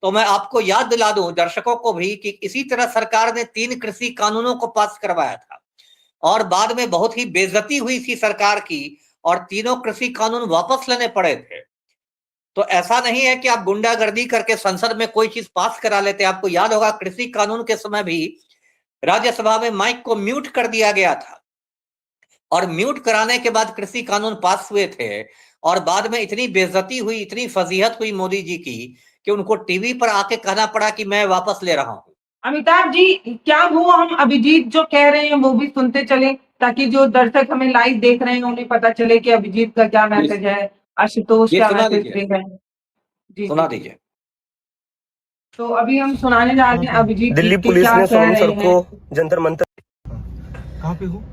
तो मैं आपको याद दिला दूं दर्शकों को भी कि इसी तरह सरकार ने 3 कृषि कानूनों को पास करवाया था और बाद में बहुत ही बेइज्जती हुई थी सरकार की और तीनों कृषि कानून वापस लेने पड़े थे। तो ऐसा नहीं है कि आप गुंडागर्दी करके संसद में कोई चीज पास करा लेते। आपको याद होगा कृषि कानून के समय भी राज्यसभा में माइक को म्यूट कर दिया गया था और म्यूट कराने के बाद कृषि कानून पास हुए थे और बाद में इतनी बेइज्जती हुई, इतनी फजीहत हुई मोदी जी की कि उनको टीवी पर आके कहना पड़ा कि मैं वापस ले रहा हूं। अमिताभ जी, क्या वो हम अभिजीत जो कह रहे हैं वो भी सुनते चले, ताकि जो दर्शक हमें लाइव देख रहे हैं उन्हें पता चले कि अभिजीत का क्या मैसेज है, आशुतोष ये क्या सुना मैसेज दीजिए, दे रहे हैं। जी सुना जी। दीजिए। तो अभी हम सुनाने जा रहे हैं अभिजीत जी दिल्ली की पुलिस क्या ने कह सोनम रहे सर हैं। को जंतर मंतर कहाँ पे हो?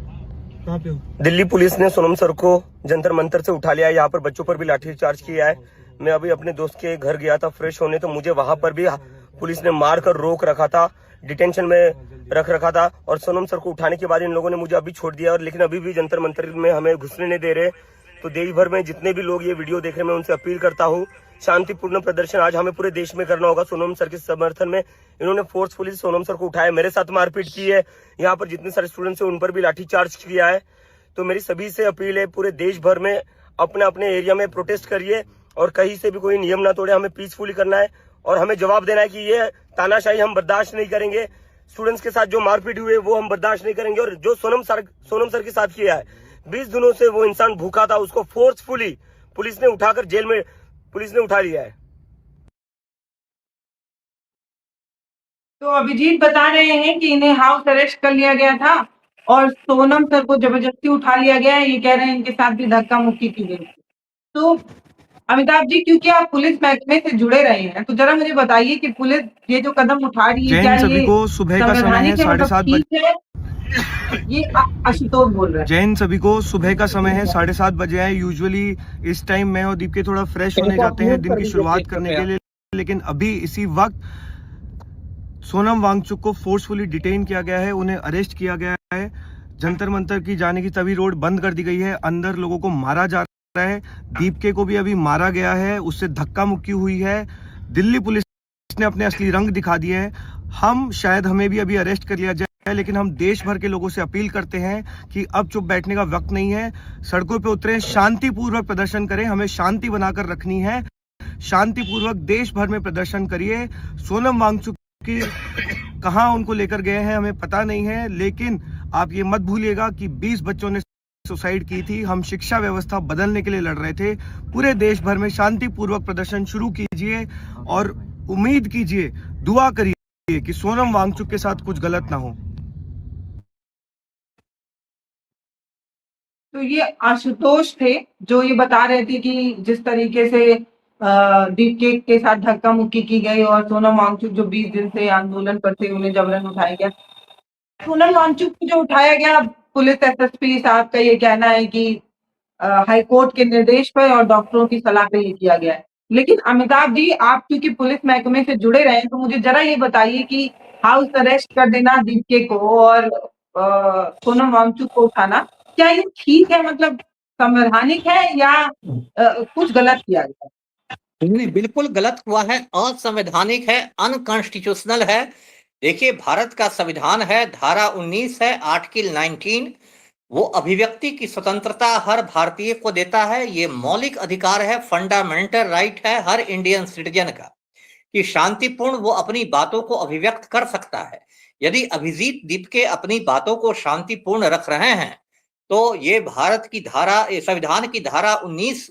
दिल्ली पुलिस ने सोनम सर को जंतर मंतर से उठा लिया है। यहाँ पर बच्चों पर भी लाठीचार्ज किया है। मैं अभी अपने दोस्त के घर गया था फ्रेश होने, तो मुझे वहां पर भी पुलिस ने मार कर रोक रखा था, डिटेंशन में रख रखा था और सोनम सर को उठाने के बाद इन लोगों ने मुझे अभी छोड़ दिया। और लेकिन अभी भी जंतर मंतर में हमें घुसने नहीं दे रहे। तो देश भर में जितने भी लोग ये वीडियो देख रहे हैं, मैं उनसे अपील करता हूँ, शांतिपूर्ण प्रदर्शन आज हमें पूरे देश में करना होगा सोनम सर के समर्थन में। इन्होंने फोर्सफुली सोनम सर को उठाया, मेरे साथ मारपीट की है, यहाँ पर जितने सारे स्टूडेंट्स हैं उन पर भी लाठीचार्ज किया है। तो मेरी सभी से अपील है, पूरे देश भर में अपने अपने एरिया में प्रोटेस्ट करिए और कहीं से भी कोई नियम ना तोड़े। हमें पीसफुली करना है और हमें जवाब देना है कि ये तानाशाही हम बर्दाश्त नहीं करेंगे। स्टूडेंट्स के साथ जो मारपीट हुई है वो हम बर्दाश्त नहीं करेंगे। और जो सोनम सर के साथ किया है, 20 दिनों से वो इंसान भूखा था, उसको फोर्सफुली पुलिस ने उठाकर जेल में पुलिस ने उठा लिया है। तो अभिजीत बता रहे हैं कि इन्हें हाउस अरेस्ट कर लिया गया था और सोनम सर को जबरदस्ती उठा लिया गया है। ये कह रहे हैं इनके साथ भी धक्का मुक्की की गई। तो अमिताभ जी, क्योंकि आप पुलिस महकमे से जुड़े रहे हैं, तो जरा मुझे बताइए कि पुलिस ये जो कदम उठा रही है, क्या सभी ये को सुबह का समय है, संवैधानिक 7:30 ठीक है? ये आशुतोष बोल रहे हैं। जैन सभी को सुबह का समय है, 7:30 बजे है। यूजुअली इस टाइम मैं और दीप के थोड़ा फ्रेश होने जाते हैं दिन की शुरुआत करने के लिए, लेकिन अभी इसी वक्त सोनम वांगचुक को फोर्सफुली डिटेन किया गया है, उन्हें अरेस्ट किया गया है। जंतर मंतर की जाने की तभी रोड बंद कर दी गई है, अंदर लोगों को मारा जा रहा है। दीपके को भी अभी मारा गया है, उससे धक्का मुक्की हुई है। दिल्ली पुलिस ने अपने असली रंग दिखा दिए हैं। हमें भी अभी अरेस्ट कर लिया जाए, लेकिन हम देश भर के लोगों से अपील करते हैं कि अब चुप बैठने का वक्त नहीं है, सड़कों पे उतरें, शांतिपूर्वक प्रदर्शन करें। हमें शांति बनाकर रखनी है, शांतिपूर्वक देश भर में प्रदर्शन करिए। सोनम वांगचुक की कहां उनको लेकर गए हैं हमें पता नहीं है, लेकिन आप ये मत भूलिएगा कि 20 बच्चों ने सुसाइड की थी। हम शिक्षा व्यवस्था बदलने के लिए लड़ रहे थे। पूरे देश भर में शांतिपूर्वक प्रदर्शन शुरू कीजिए और उम्मीद कीजिए, दुआ करिए कि सोनम वांगचुक के साथ कुछ गलत ना हो। तो ये आशुतोष थे जो ये बता रहे थे कि जिस तरीके से दीपके के साथ धक्का मुक्की की गई और सोनम वांगचुक जो 20 दिन से आंदोलन पर थे उन्हें जबरन उठाया गया। सोनम वांगचुक को जो उठाया गया, पुलिस एसएसपी साहब का ये कहना है कि हाईकोर्ट के निर्देश पर और डॉक्टरों की सलाह पे ये किया गया है। लेकिन अमिताभ जी, आप क्योंकि पुलिस महकमे से जुड़े रहे हैं, तो मुझे जरा ये बताइए कि हाउस अरेस्ट कर देना दीपके को और सोनम वांगचुक को उठाना, क्या ये ठीक है? मतलब संवैधानिक है या कुछ गलत किया गया? नहीं, बिल्कुल गलत हुआ है, असंवैधानिक है, अनकॉन्स्टिट्यूशनल है। देखिए, भारत का संविधान है, धारा 19 है, आर्टिकल 19, वो अभिव्यक्ति की स्वतंत्रता हर भारतीय को देता है। ये मौलिक अधिकार है, फंडामेंटल राइट है हर इंडियन सिटीजन का कि शांतिपूर्ण वो अपनी बातों को अभिव्यक्त कर सकता है। यदि अभिजीत दीपके अपनी बातों को शांतिपूर्ण रख रहे हैं, तो ये भारत की धारा, संविधान की धारा 19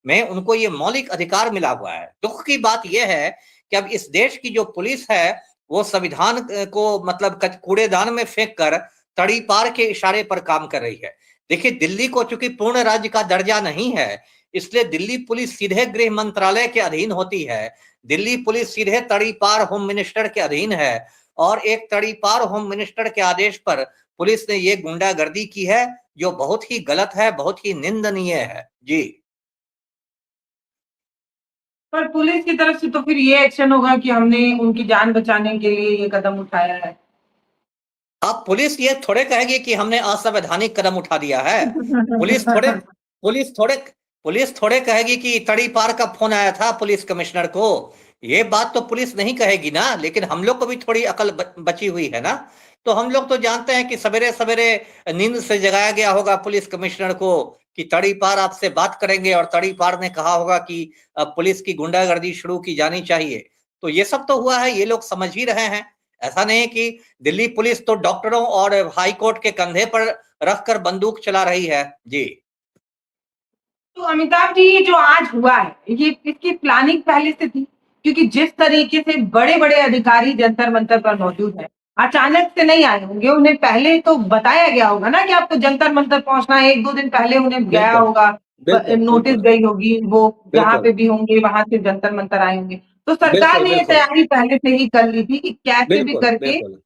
में उनको ये मौलिक अधिकार मिला हुआ है। दुख की बात यह है कि अब इस देश की जो पुलिस है, वो संविधान को मतलब कूड़ेदान में फेंक कर तड़ी पार के इशारे पर काम कर रही है। देखिए, दिल्ली को चूंकि पूर्ण राज्य का दर्जा नहीं है, इसलिए दिल्ली पुलिस सीधे गृह मंत्रालय के अधीन होती है। दिल्ली पुलिस सीधे तड़ी पार होम मिनिस्टर के अधीन है और एक तड़ी पार होम मिनिस्टर के आदेश पर पुलिस ने ये गुंडागर्दी की है, जो बहुत ही गलत है, बहुत ही निंदनीय है। जी, पर पुलिस की तरफ से तो फिर ये एक्शन होगा कि हमने उनकी जान बचाने के लिए ये कदम उठाया है। अब पुलिस ये थोड़े कहेगी कि हमने असंवैधानिक कदम उठा दिया है। पुलिस थोड़े पुलिस थोड़े कहेगी कि तड़ीपार का फोन आया था पुलिस कमिश्नर को, ये बात तो पुलिस नहीं कहेगी ना। लेकिन हम लोग को भी थोड़ी अकल बची हुई है ना, तो हम लोग तो जानते हैं कि सवेरे सवेरे नींद से जगाया गया होगा पुलिस कमिश्नर को कि तड़ीपार आपसे बात करेंगे, और तड़ीपार ने कहा होगा कि पुलिस की गुंडागर्दी शुरू की जानी चाहिए। तो ये सब तो हुआ है, ये लोग समझ ही रहे हैं। ऐसा नहीं है कि दिल्ली पुलिस तो डॉक्टरों और हाई कोर्ट के कंधे पर रखकर बंदूक चला रही है। जी तो अमिताभ जी, ये जो आज हुआ है, ये इसकी प्लानिंग पहले से थी? क्योंकि जिस तरीके से बड़े-बड़े अधिकारी जंतर मंतर पर मौजूद हैं, अचानक से नहीं आए होंगे, उन्हें पहले तो बताया गया होगा ना कि आपको जंतर मंतर पहुंचना है। 1-2 दिन पहले उन्हें गया बिल्कुल होगा, बिल्कुल नोटिस बिल्कुल गई होगी, वो जहाँ बिल्कुल पे भी होंगे वहां से जंतर मंतर आए होंगे। तो सरकार बिल्कुल ने ये बिल्कुल तैयारी पहले से ही कर ली थी कि कैसे भी बिल्कुल करके बिल्कुल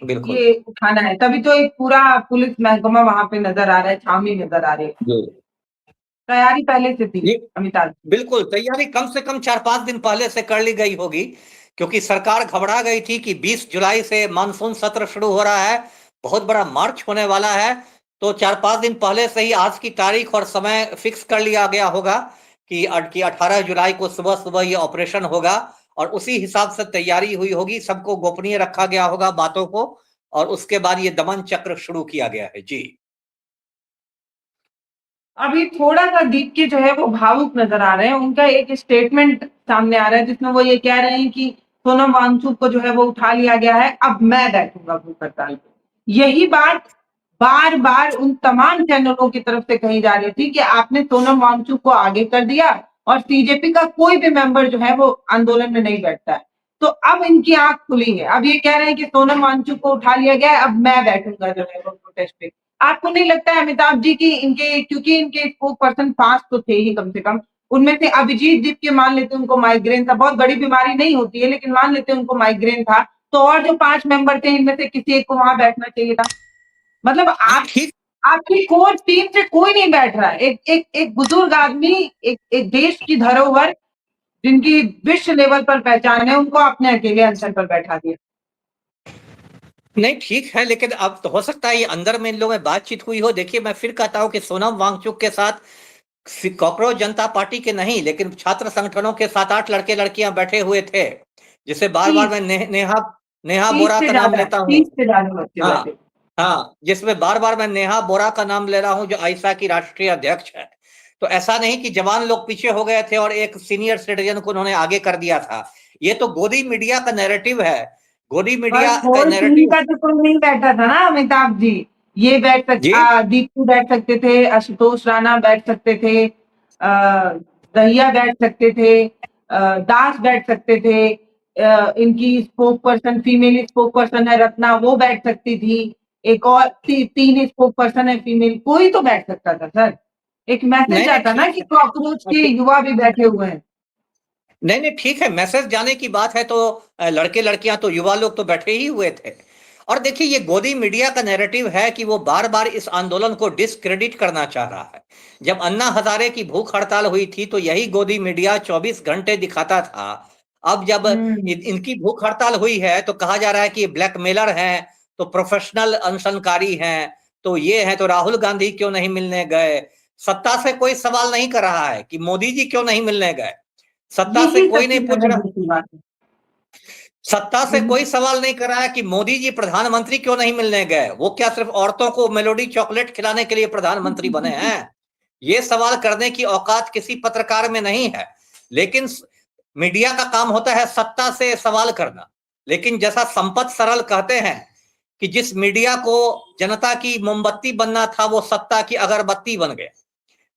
बिल्कुल ये उठाना है। तभी तो एक पूरा पुलिस महकमा वहां पे नजर आ रहा है, छावनी नजर आ रही है। जी तैयारी पहले से थी, ये अमिताभ जी। बिल्कुल तैयारी कम से कम 4-5 दिन पहले से कर ली गई होगी, क्योंकि सरकार घबरा गई थी कि 20 जुलाई से मानसून सत्र शुरू हो रहा है, बहुत बड़ा मार्च होने वाला है। तो 4-5 दिन पहले से ही आज की तारीख और समय फिक्स कर लिया गया होगा कि 18 जुलाई को सुबह सुबह ये ऑपरेशन होगा, और उसी हिसाब से तैयारी हुई होगी, सबको गोपनीय रखा गया होगा बातों को, और उसके बाद ये दमन चक्र शुरू किया गया है। जी अभी थोड़ा-सा दीप्ति जो है वो भावुक नज़र आ रहे हैं। उनका एक स्टेटमेंट सामने आ रहा है जिसमें वो ये कह रहे हैं कि सोनम वांगचुक को जो है वो उठा लिया गया है, अब मैं बैठूँगा भूख हड़ताल पे। यही बात बार-बार उन तमाम चैनलों की तरफ से कही जा रही थी कि आपने सोनम वांगचुक को आगे कर दिया और सीजेपी का कोई भी मेंबर जो है वो आंदोलन में नहीं बैठता है। तो अब इनकी आँख खुली है। अब ये कह रहे हैं कि सोनम वांगचुक को उठा लिया गया है, अब मैं बैठूँगा जो है वो प्रोटेस्ट पे। आपको नहीं लगता है अमिताभ जी की इनके, क्योंकि इनके स्पोक पर्सन 5 तो थे ही कम से कम, उनमें से अभिजीत दीप के मान लेते उनको माइग्रेन था, बहुत बड़ी बीमारी नहीं होती है लेकिन मान लेते उनको माइग्रेन था, तो और जो 5 मेंबर थे इनमें से किसी एक को वहां बैठना चाहिए था। मतलब नहीं आप, ठीक आपकी कोर टीम से कोई नहीं बैठ रहा है। एक बुजुर्ग आदमी, एक देश की धरोहर जिनकी विश्व लेवल पर पहचान है, उनको आपने अकेले अनशन पर बैठा दिया। नहीं ठीक है, लेकिन अब तो हो सकता है ये अंदर में इन लोगों में बातचीत हुई हो। देखिए मैं फिर कहता हूं कि सोनम वांगचुक के साथ कॉकरोच जनता पार्टी के नहीं, लेकिन छात्र संगठनों के 7-8 लड़के लड़कियां बैठे हुए थे, जिसे बार बार 30 मैं नेहा नेहा 30 बोरा से का नाम ज्यादा, लेता हूँ। 30 से ज्यादा बच्चे हाँ बैठे। हाँ, जिसमें बार बार मैं नेहा बोरा का नाम ले रहा हूं, जो आइसा की राष्ट्रीय अध्यक्ष है। तो ऐसा नहीं कि जवान लोग पीछे हो गए थे और एक सीनियर सिटीजन को उन्होंने आगे कर दिया था। ये तो गोदी मीडिया का नैरेटिव है, गोदी पर मीडिया का कोर टीम नैरेटिव। का तो कोई नहीं बैठा था ना अमिताभ जी। ये जी दीपू बैठ सकते थे, आशुतोष राणा बैठ सकते थे, दहिया बैठ सकते थे, दास बैठ सकते थे, इनकी spoke person, female spoke person है रत्ना, वो बैठ सकती थी, एक और 3 स्पोक पर्सन है फीमेल, कोई तो बैठ सकता था सर। एक मैसेज नहीं नहीं जाता ना ठीक कि कॉकरोच के है, युवा भी बैठे हुए हैं। नहीं नहीं ठीक है, मैसेज जाने की बात है तो लड़के लड़कियां तो युवा लोग तो बैठे ही हुए थे। और देखिए ये गोदी मीडिया का नैरेटिव है कि वो बार बार इस आंदोलन को डिस्क्रेडिट करना चाह रहा है। जब अन्ना हजारे की भूख हड़ताल हुई थी तो यही गोदी मीडिया 24 घंटे दिखाता था। अब जब इनकी भूख हड़ताल हुई है तो कहा जा रहा है कि ये ब्लैकमेलर हैं, तो प्रोफेशनल अनशनकारी हैं, तो ये है, तो राहुल गांधी क्यों नहीं मिलने गए। सत्ता से कोई सवाल नहीं कर रहा है कि मोदी जी क्यों नहीं मिलने गए, सत्ता से यही कोई सबसे नहीं पूछ ज्यादा रहा, दूसरी बात है। सत्ता से कोई सवाल नहीं कर रहा है कि मोदी जी प्रधानमंत्री क्यों नहीं मिलने गए। वो क्या सिर्फ औरतों को मेलोडी चॉकलेट खिलाने के लिए प्रधानमंत्री बने हैं? ये सवाल करने की औकात किसी पत्रकार में नहीं है। लेकिन मीडिया का काम होता है सत्ता से सवाल करना। लेकिन जैसा संपत सरल कहते हैं कि जिस मीडिया को जनता की मोमबत्ती बनना था वो सत्ता की अगरबत्ती बन गया,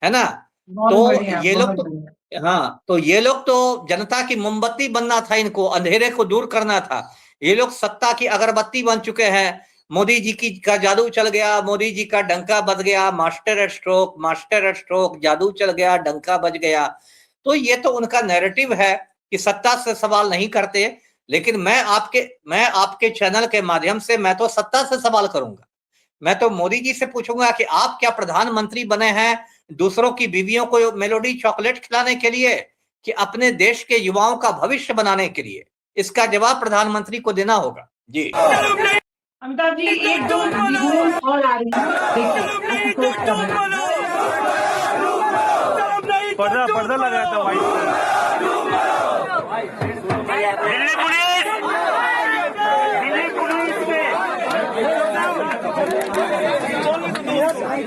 है ना। बहुत तो बढ़िया, ये लोग बहुत तो, बढ़िया। हाँ, तो ये लोग तो जनता की मोमबत्ती बनना था, इनको अंधेरे को दूर करना था। ये लोग सत्ता की अगरबत्ती बन चुके हैं। मोदी जी की का जादू चल गया, मोदी जी का डंका बज गया, मास्टर स्ट्रोक, जादू चल गया, डंका बज गया। तो ये तो उनका नैरेटिव है कि सत्ता से सवाल नहीं करते। लेकिन मैं आपके चैनल के माध्यम से मैं तो सत्ता से सवाल करूंगा। मैं तो मोदी जी से पूछूंगा कि आप क्या प्रधानमंत्री बने हैं दूसरों की बीवियों को मेलोडी चॉकलेट खिलाने के लिए, कि अपने देश के युवाओं का भविष्य बनाने के लिए? इसका जवाब प्रधानमंत्री को देना होगा। जी अमिताभ जी, 1-2 वीडियोस और आ रही हैं, देखिए आशुतोष का बयान। पर्दा लगाया था व्हाइट।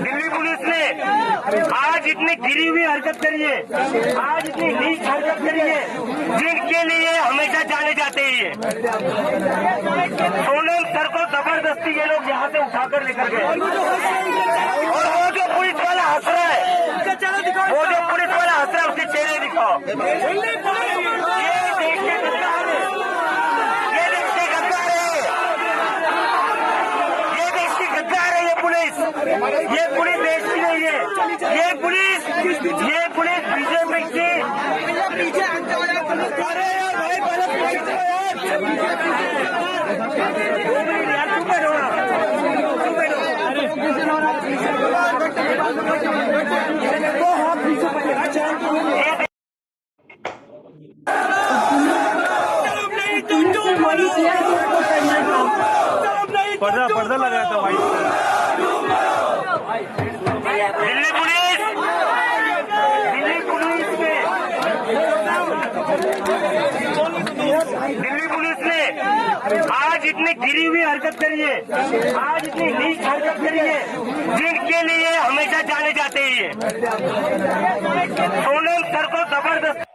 दिल्ली पुलिस ने आज इतनी गिरी हुई हरकत करी है, आज इतनी नीच हरकत करी है, जिनके लिए हमेशा जाने जाते ही है। सोनम सर को जबरदस्ती ये लोग यहाँ से उठाकर लेकर गए, और वो जो पुलिस वाला हंस रहा है, वो जो पुलिस वाला हंस रहा है, उसके चेहरे दिखाओ। ये देश के गद्दार है, ये देश के गद्दार है, ये देश की गद्दार है। ये पुलिस देश की नहीं है, ये पुलिस बीजेपी की। अरे यार भाई, पहले पर्दा लगाया था व्हाइट। दिल्ली पुलिस ने आज इतनी गिरी हुई हरकत करी है, आज इतनी नीच हरकत करी है, जिनके लिए हमेशा जाने जाते ही है। सोनम सर को जबरदस्त।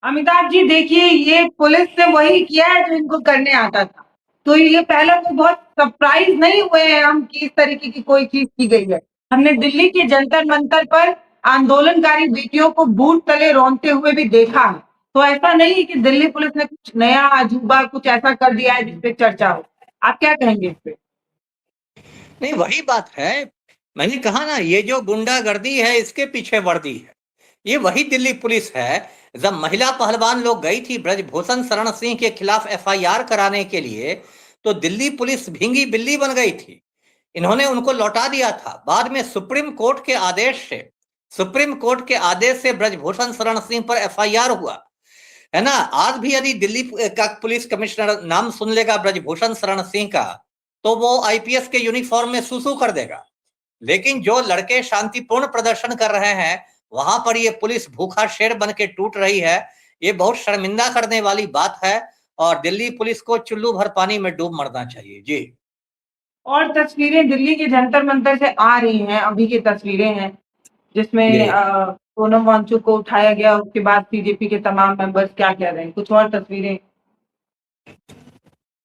अमिताभ जी देखिए, ये पुलिस ने वही किया है जो इनको करने आता था। तो ये पहले तो बहुत सरप्राइज नहीं हुए हैं हम कि इस तरीके की कोई चीज की गई है। हमने दिल्ली के जंतर मंतर पर आंदोलनकारी बेटियों को बूट तले रौंदते हुए भी देखा है। तो ऐसा नहीं है कि दिल्ली पुलिस ने कुछ नया अजूबा कुछ ऐसा कर दिया है जिसपे चर्चा हो। आप क्या कहेंगे इस पे? नहीं, वही बात है, मैंने कहा ना, ये जो गुंडागर्दी है इसके पीछे वर्दी है। ये वही दिल्ली पुलिस है। जब महिला पहलवान लोग गई थी ब्रजभूषण शरण सिंह के खिलाफ एफआईआर कराने के लिए, तो दिल्ली पुलिस भींगी बिल्ली बन गई थी। इन्होंने उनको लौटा दिया था। बाद में सुप्रीम कोर्ट के आदेश से ब्रजभूषण शरण सिंह पर एफआईआर हुआ है ना। आज भी यदि दिल्ली का पुलिस कमिश्नर नाम सुन लेगा ब्रजभूषण शरण सिंह का, तो वो आईपीएस के यूनिफॉर्म में सुसु कर देगा। लेकिन जो लड़के शांतिपूर्ण प्रदर्शन कर रहे हैं, वहां पर ये पुलिस भूखा शेर बन के टूट रही है। ये बहुत शर्मिंदा करने वाली बात है, और दिल्ली पुलिस को चुल्लू भर पानी में डूब मरना चाहिए जी। और तस्वीरें दिल्ली के जंतर मंतर से आ रही हैं, अभी की तस्वीरें हैं जिसमें सोनम वांगचुक को उठाया गया। उसके बाद बीजेपी के तमाम मेंबर्स क्या कह रहे हैं, कुछ और तस्वीरें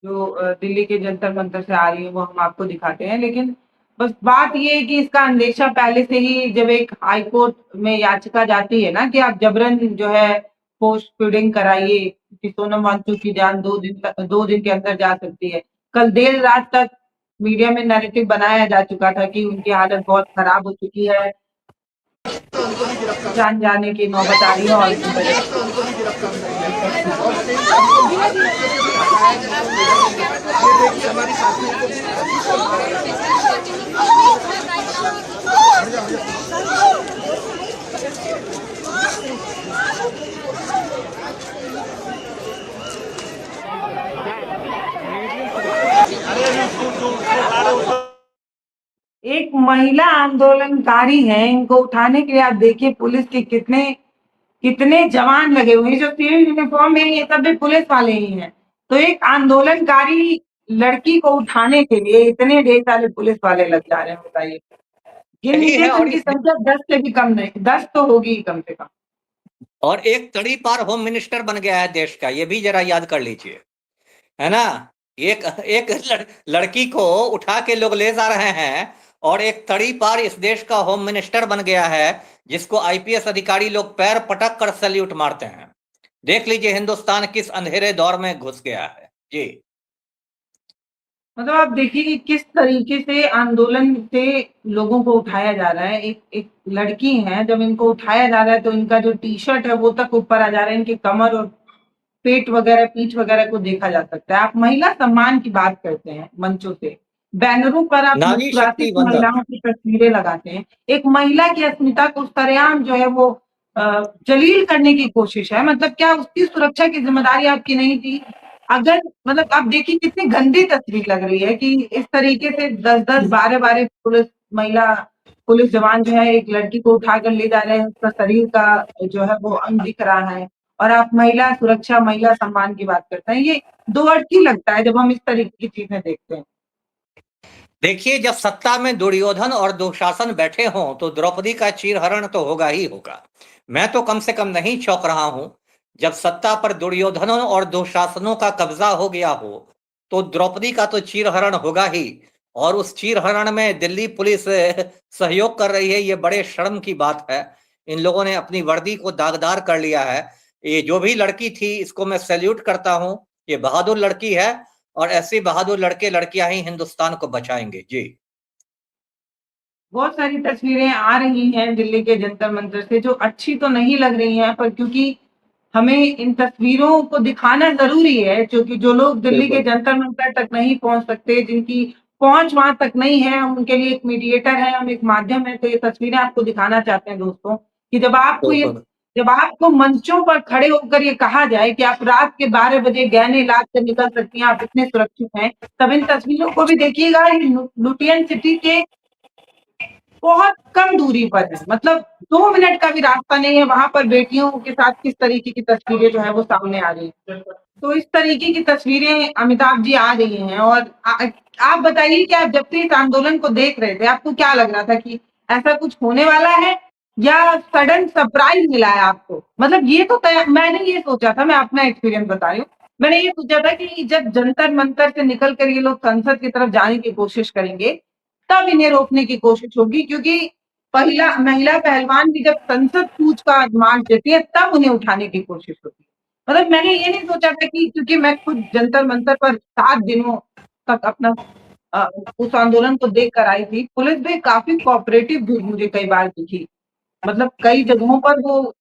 जो दिल्ली के जंतर मंतर से आ रही है वो हम आपको दिखाते हैं। लेकिन बस बात ये है कि इसका अंदेशा पहले से ही, जब एक हाईकोर्ट में याचिका जाती है ना कि आप जबरन जो है पोस्ट फीडिंग कराइए कि सोनम वांगचुक की जान 2 दिन के अंदर जा सकती है। कल देर रात तक मीडिया में नैरेटिव बनाया जा चुका था कि उनकी हालत बहुत खराब हो चुकी है, जान जाने की नौबत आ रही है। और एक महिला आंदोलनकारी है, इनको उठाने के लिए आप देखिए पुलिस के कितने जवान लगे हुए हैं। जो सिविल यूनिफॉर्म में, ये सब भी पुलिस वाले ही हैं। तो एक आंदोलनकारी लड़की को उठाने के लिए इतने ढेर सारे पुलिस वाले लग जा रहे हैं, बताइए। उनकी संख्या 10 से भी कम नहीं, 10 तो होगी कम से कम। और एक तड़ी पार होम मिनिस्टर बन गया है देश का, ये भी जरा याद कर लीजिए, है ना। एक लड़की को उठा के लोग ले जा रहे हैं, और एक तड़ी पार इस देश का होम मिनिस्टर बन गया है, जिसको आईपीएस अधिकारी लोग पैर पटक कर सैल्यूट मारते हैं। देख लीजिए हिंदुस्तान किस अंधेरे दौर में घुस गया है जी। मतलब आप देखिए कि किस तरीके से आंदोलन से लोगों को उठाया जा रहा है। एक लड़की है, जब इनको उठाया जा रहा है तो इनका जो टी शर्ट है वो तक ऊपर आ जा रहा है, इनके कमर और पेट वगैरह, पीठ वगैरह को देखा जा सकता है। आप महिला सम्मान की बात करते हैं मंचों से, बैनरों पर आप मुस्कुराती महिलाओं की तस्वीरें लगाते हैं। एक महिला की अस्मिता को सरेआम जो है वो जलील करने की कोशिश है। मतलब क्या उसकी सुरक्षा की जिम्मेदारी आपकी नहीं थी? अगर मतलब आप देखिए कितनी गंदी तस्वीर लग रही है कि इस तरीके से 10-10, 12-12 पुलिस महिला पुलिस जवान जो है एक लड़की को उठाकर ले जा रहे हैं, उसका शरीर का जो है वो अंग दिख रहा है, और आप महिला सुरक्षा, महिला सम्मान की बात करते हैं। ये दो अर्थी लगता है जब हम इस तरीके की चीजें देखते हैं। देखिए, जब सत्ता में दुर्योधन और दुशासन बैठे हों तो द्रौपदी का चीरहरण तो होगा ही होगा। मैं तो कम से कम नहीं चौंक रहा हूं। जब सत्ता पर दुर्योधनों और दुशासनों का कब्जा हो गया हो तो द्रौपदी का तो चीरहरण होगा ही, और उस चीरहरण में दिल्ली पुलिस सहयोग कर रही है, ये बड़े शर्म की बात है। इन लोगों ने अपनी वर्दी को दागदार कर लिया है। ये जो भी लड़की थी, इसको मैं सैल्यूट करता हूं। ये बहादुर लड़की है, और ऐसे बहादुर लड़के लड़कियां ही हिंदुस्तान को बचाएंगे। जी। बहुत सारी तस्वीरें आ रही हैं दिल्ली के जंतर मंतर से जो अच्छी तो नहीं लग रही हैं, पर क्योंकि हमें इन तस्वीरों को दिखाना जरूरी है, क्योंकि जो लोग दिल्ली के जंतर मंतर तक नहीं पहुंच सकते, जिनकी पहुंच वहां तक नहीं है, हम उनके लिए एक मीडिएटर है, हम एक माध्यम है। तो ये तस्वीरें आपको दिखाना चाहते हैं दोस्तों, कि जब आपको मंचों पर खड़े होकर ये कहा जाए कि आप रात के 12 बजे गहने लाद कर निकल सकती हैं, आप इतने सुरक्षित हैं, तब इन तस्वीरों को भी देखिएगा। लुटियन सिटी के बहुत कम दूरी पर है, मतलब 2 मिनट का भी रास्ता नहीं है, वहां पर बेटियों के साथ किस तरीके की तस्वीरें जो है वो सामने आ रही है। तो इस तरीके की तस्वीरें अमिताभ जी आ रही हैं, और आप बताइए कि आप जब से इस आंदोलन को देख रहे थे, आपको क्या लग रहा था कि ऐसा कुछ होने वाला है, या सडन सरप्राइज मिला है आपको? मतलब ये तो मैंने ये सोचा था, मैं अपना एक्सपीरियंस बता रही हूँ, मैंने ये सोचा था कि जब जंतर मंतर से निकल कर ये लोग संसद की तरफ जाने की कोशिश करेंगे, तब इन्हें रोकने की कोशिश होगी, क्योंकि महिला पहलवान भी जब संसद कूच का मार्च देती है, तब उन्हें उठाने की कोशिश होती है। मतलब मैंने ये नहीं सोचा था कि, क्योंकि मैं खुद जंतर मंतर पर 7 दिनों तक अपना उस आंदोलन को देख कर आई थी। पुलिस भी काफी कोऑपरेटिव भी मुझे कई बार दिखी, मतलब कई जगहों पर वो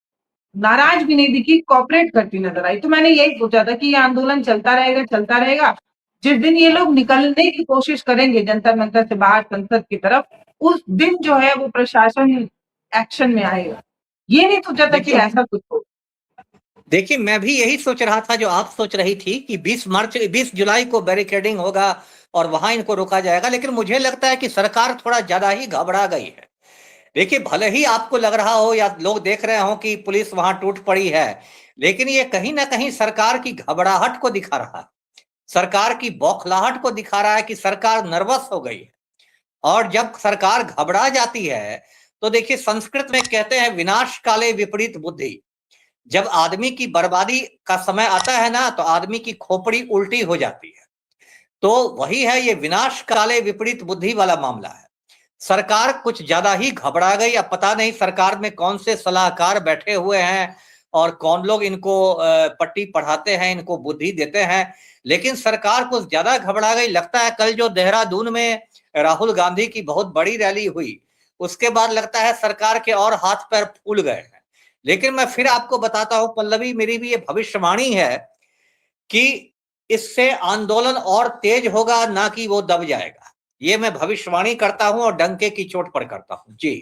नाराज भी नहीं दिखी, कोऑपरेट करती नजर आई। तो मैंने यही सोचा था कि ये आंदोलन चलता रहेगा, चलता रहेगा। जिस दिन ये लोग निकलने की कोशिश करेंगे जंतर मंतर से बाहर संसद की तरफ, उस दिन जो है वो प्रशासन एक्शन में आएगा। ये नहीं सोचा था कि ऐसा कुछ हो। देखिए, मैं भी यही सोच रहा था जो आप सोच रही थी कि 20 जुलाई को बैरिकेडिंग होगा और वहां इनको रोका जाएगा, लेकिन मुझे लगता है कि सरकार थोड़ा ज्यादा ही घबरा गई है। देखिए, भले ही आपको लग रहा हो या लोग देख रहे हो कि पुलिस वहां टूट पड़ी है, लेकिन ये कहीं ना कहीं सरकार की घबराहट को दिखा रहा है, सरकार की बौखलाहट को दिखा रहा है कि सरकार नर्वस हो गई है। और जब सरकार घबरा जाती है तो देखिए, संस्कृत में कहते हैं विनाश काले विपरीत बुद्धि। जब आदमी की बर्बादी का समय आता है ना, तो आदमी की खोपड़ी उल्टी हो जाती है। तो वही है, ये विनाश काले विपरीत बुद्धि वाला मामला है। सरकार कुछ ज्यादा ही घबरा गई। अब पता नहीं सरकार में कौन से सलाहकार बैठे हुए हैं और कौन लोग इनको पट्टी पढ़ाते हैं, इनको बुद्धि देते हैं, लेकिन सरकार कुछ ज्यादा घबरा गई। लगता है कल जो देहरादून में राहुल गांधी की बहुत बड़ी रैली हुई, उसके बाद लगता है सरकार के और हाथ पैर फूल गए हैं। लेकिन मैं फिर आपको बताता हूं पल्लवी, मेरी भी ये भविष्यवाणी है कि इससे आंदोलन और तेज होगा, ना कि वो दब जाएगा। ये मैं भविष्यवाणी करता हूं और डंके की चोट पर करता हूं। जी।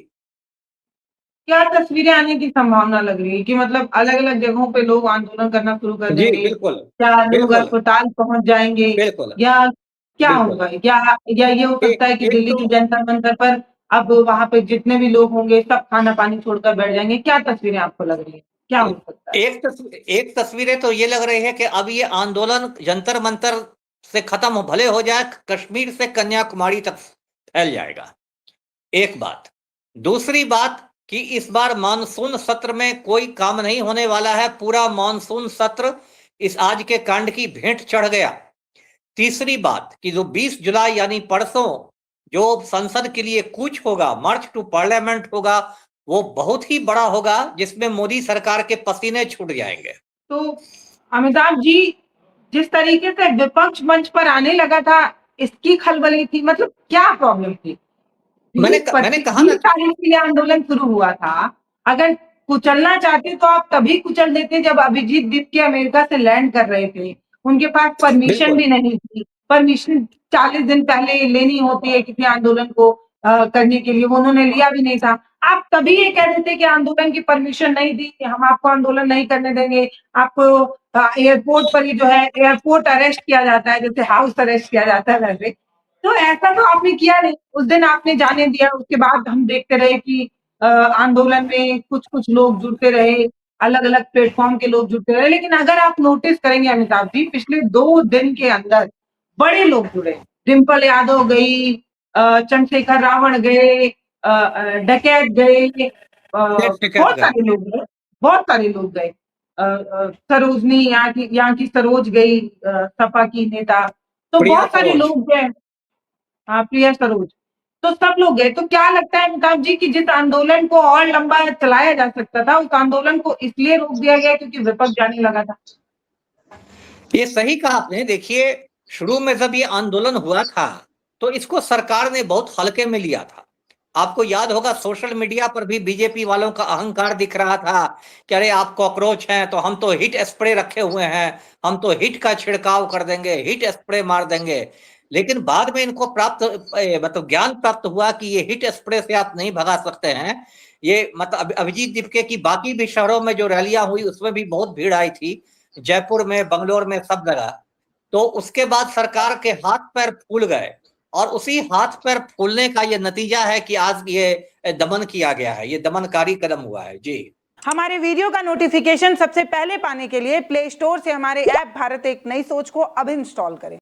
क्या तस्वीरें आने की संभावना लग रही है कि मतलब अलग-अलग जगहों पे लोग आंदोलन करना शुरू कर जी देंगे? बिल्कुल। क्या लोग बिल्कुल। अस्पताल पहुँच जाएँगे? बिल्कुल। या क्या बिल्कुल। होगा? या ये हो सकता है कि एक दिल्ली तो के जंतर मंतर पर अब वहाँ पे जितने भी लोग होंगे सब खाना-पानी छोड़कर बैठ जाएँगे? क्या तस्वीरें आपको लग रही हैं? क्या हो सकता है? एक तस्वीरें तो ये लग रही है कि अब ये आंदोलन जंतर मंतर से खत्म हो, भले हो जाए, कश्मीर से कन्याकुमारी तक फैल जाएगा। एक बात। दूसरी बात कि इस बार मानसून सत्र में कोई काम नहीं होने वाला है। पूरा मानसून सत्र इस आज के कांड की भेंट चढ़ गया। तीसरी बात कि जो 20 जुलाई यानी परसों जो संसद के लिए कूच होगा, मार्च टू पार्लियामेंट होगा, वो बहुत ही बड़ा होगा, जिसमें मोदी सरकार के पसीने छूट जाएंगे। तो अमिताभ जी, जिस तरीके से विपक्ष मंच पर आने लगा था, इसकी खलबली थी, मतलब क्या प्रॉब्लम थी? मैंने कहा ना, 20 तारीख के लिए आंदोलन शुरू हुआ था। अगर कुचलना चाहते तो आप तभी कुचल देते जब अभिजीत दीप्ति अमेरिका से लैंड कर रहे थे। उनके पास परमिशन भी नहीं थी। परमिशन 40 दिन पहले लेनी होती है किसी आंदोलन को करने के लिए, वो उन्होंने लिया भी नहीं था। आप तभी ये कह देते कि आंदोलन की परमिशन नहीं दी, हम आपको आंदोलन नहीं करने देंगे। आपको एयरपोर्ट पर ही जो है एयरपोर्ट अरेस्ट किया जाता है, जैसे हाउस अरेस्ट किया जाता है वैसे। तो ऐसा तो आपने किया नहीं, उस दिन आपने जाने दिया, उसके बाद हम देखते रहे कि आंदोलन में कुछ-कुछ लोग जुड़ते रहे, अलग-अलग प्लेटफ़ॉर्म के लोग जुड़ते रहे, लेकिन अगर आप नोटिस करेंगे अमिताभ जी, पिछले 2 दिन के अंदर बड़े लोग जुड़े। डिंपल यादव गई, चंद्रशेखर रावण गए, डकैत गए, टिकट बहुत गए। सारे लोग गए, बहुत सारे लोग गए। सरोजनी यहाँ की सरोज गई, सपा की नेता, तो प्रिया बहुत सारे सरोज। लोग गए। हाँ, प्रिया सरोज। तो सब लोग गए, तो क्या लगता है अमिताभ जी कि जिस आंदोलन को और लंबा चलाया जा सकता था, उस आंदोलन को इसलिए रोक दिया गया क्योंकि विपक्ष जाने लगा था? ये सही कहा आपने। देखिए, शुरू में जब ये आंदोलन हुआ था, तो इसको सरकार ने बहुत हल्के में लिया था। आपको याद होगा सोशल मीडिया पर भी बीजेपी वालों का अहंकार दिख रहा था कि अरे आप कॉकरोच हैं तो हम तो हिट स्प्रे रखे हुए हैं, हम तो हिट का छिड़काव कर देंगे, हिट स्प्रे मार देंगे। लेकिन बाद में इनको मतलब ज्ञान प्राप्त हुआ कि ये हिट स्प्रे से आप नहीं भगा सकते हैं। ये मतलब अभिजीत दीपके की बाकी भी शहरों में जो रैलियां हुई उसमें भी बहुत भीड़ आई थी, जयपुर में, बंगलोर में, सब जगह। तो उसके बाद सरकार के हाथ पैर फूल गए, और उसी हाथ पैर फूलने का ये नतीजा है कि आज ये दमन किया गया है, ये दमनकारी कदम हुआ है। जी। हमारे वीडियो का नोटिफिकेशन सबसे पहले पाने के लिए प्ले स्टोर से हमारे ऐप भारत एक नई सोच को अब इंस्टॉल करें।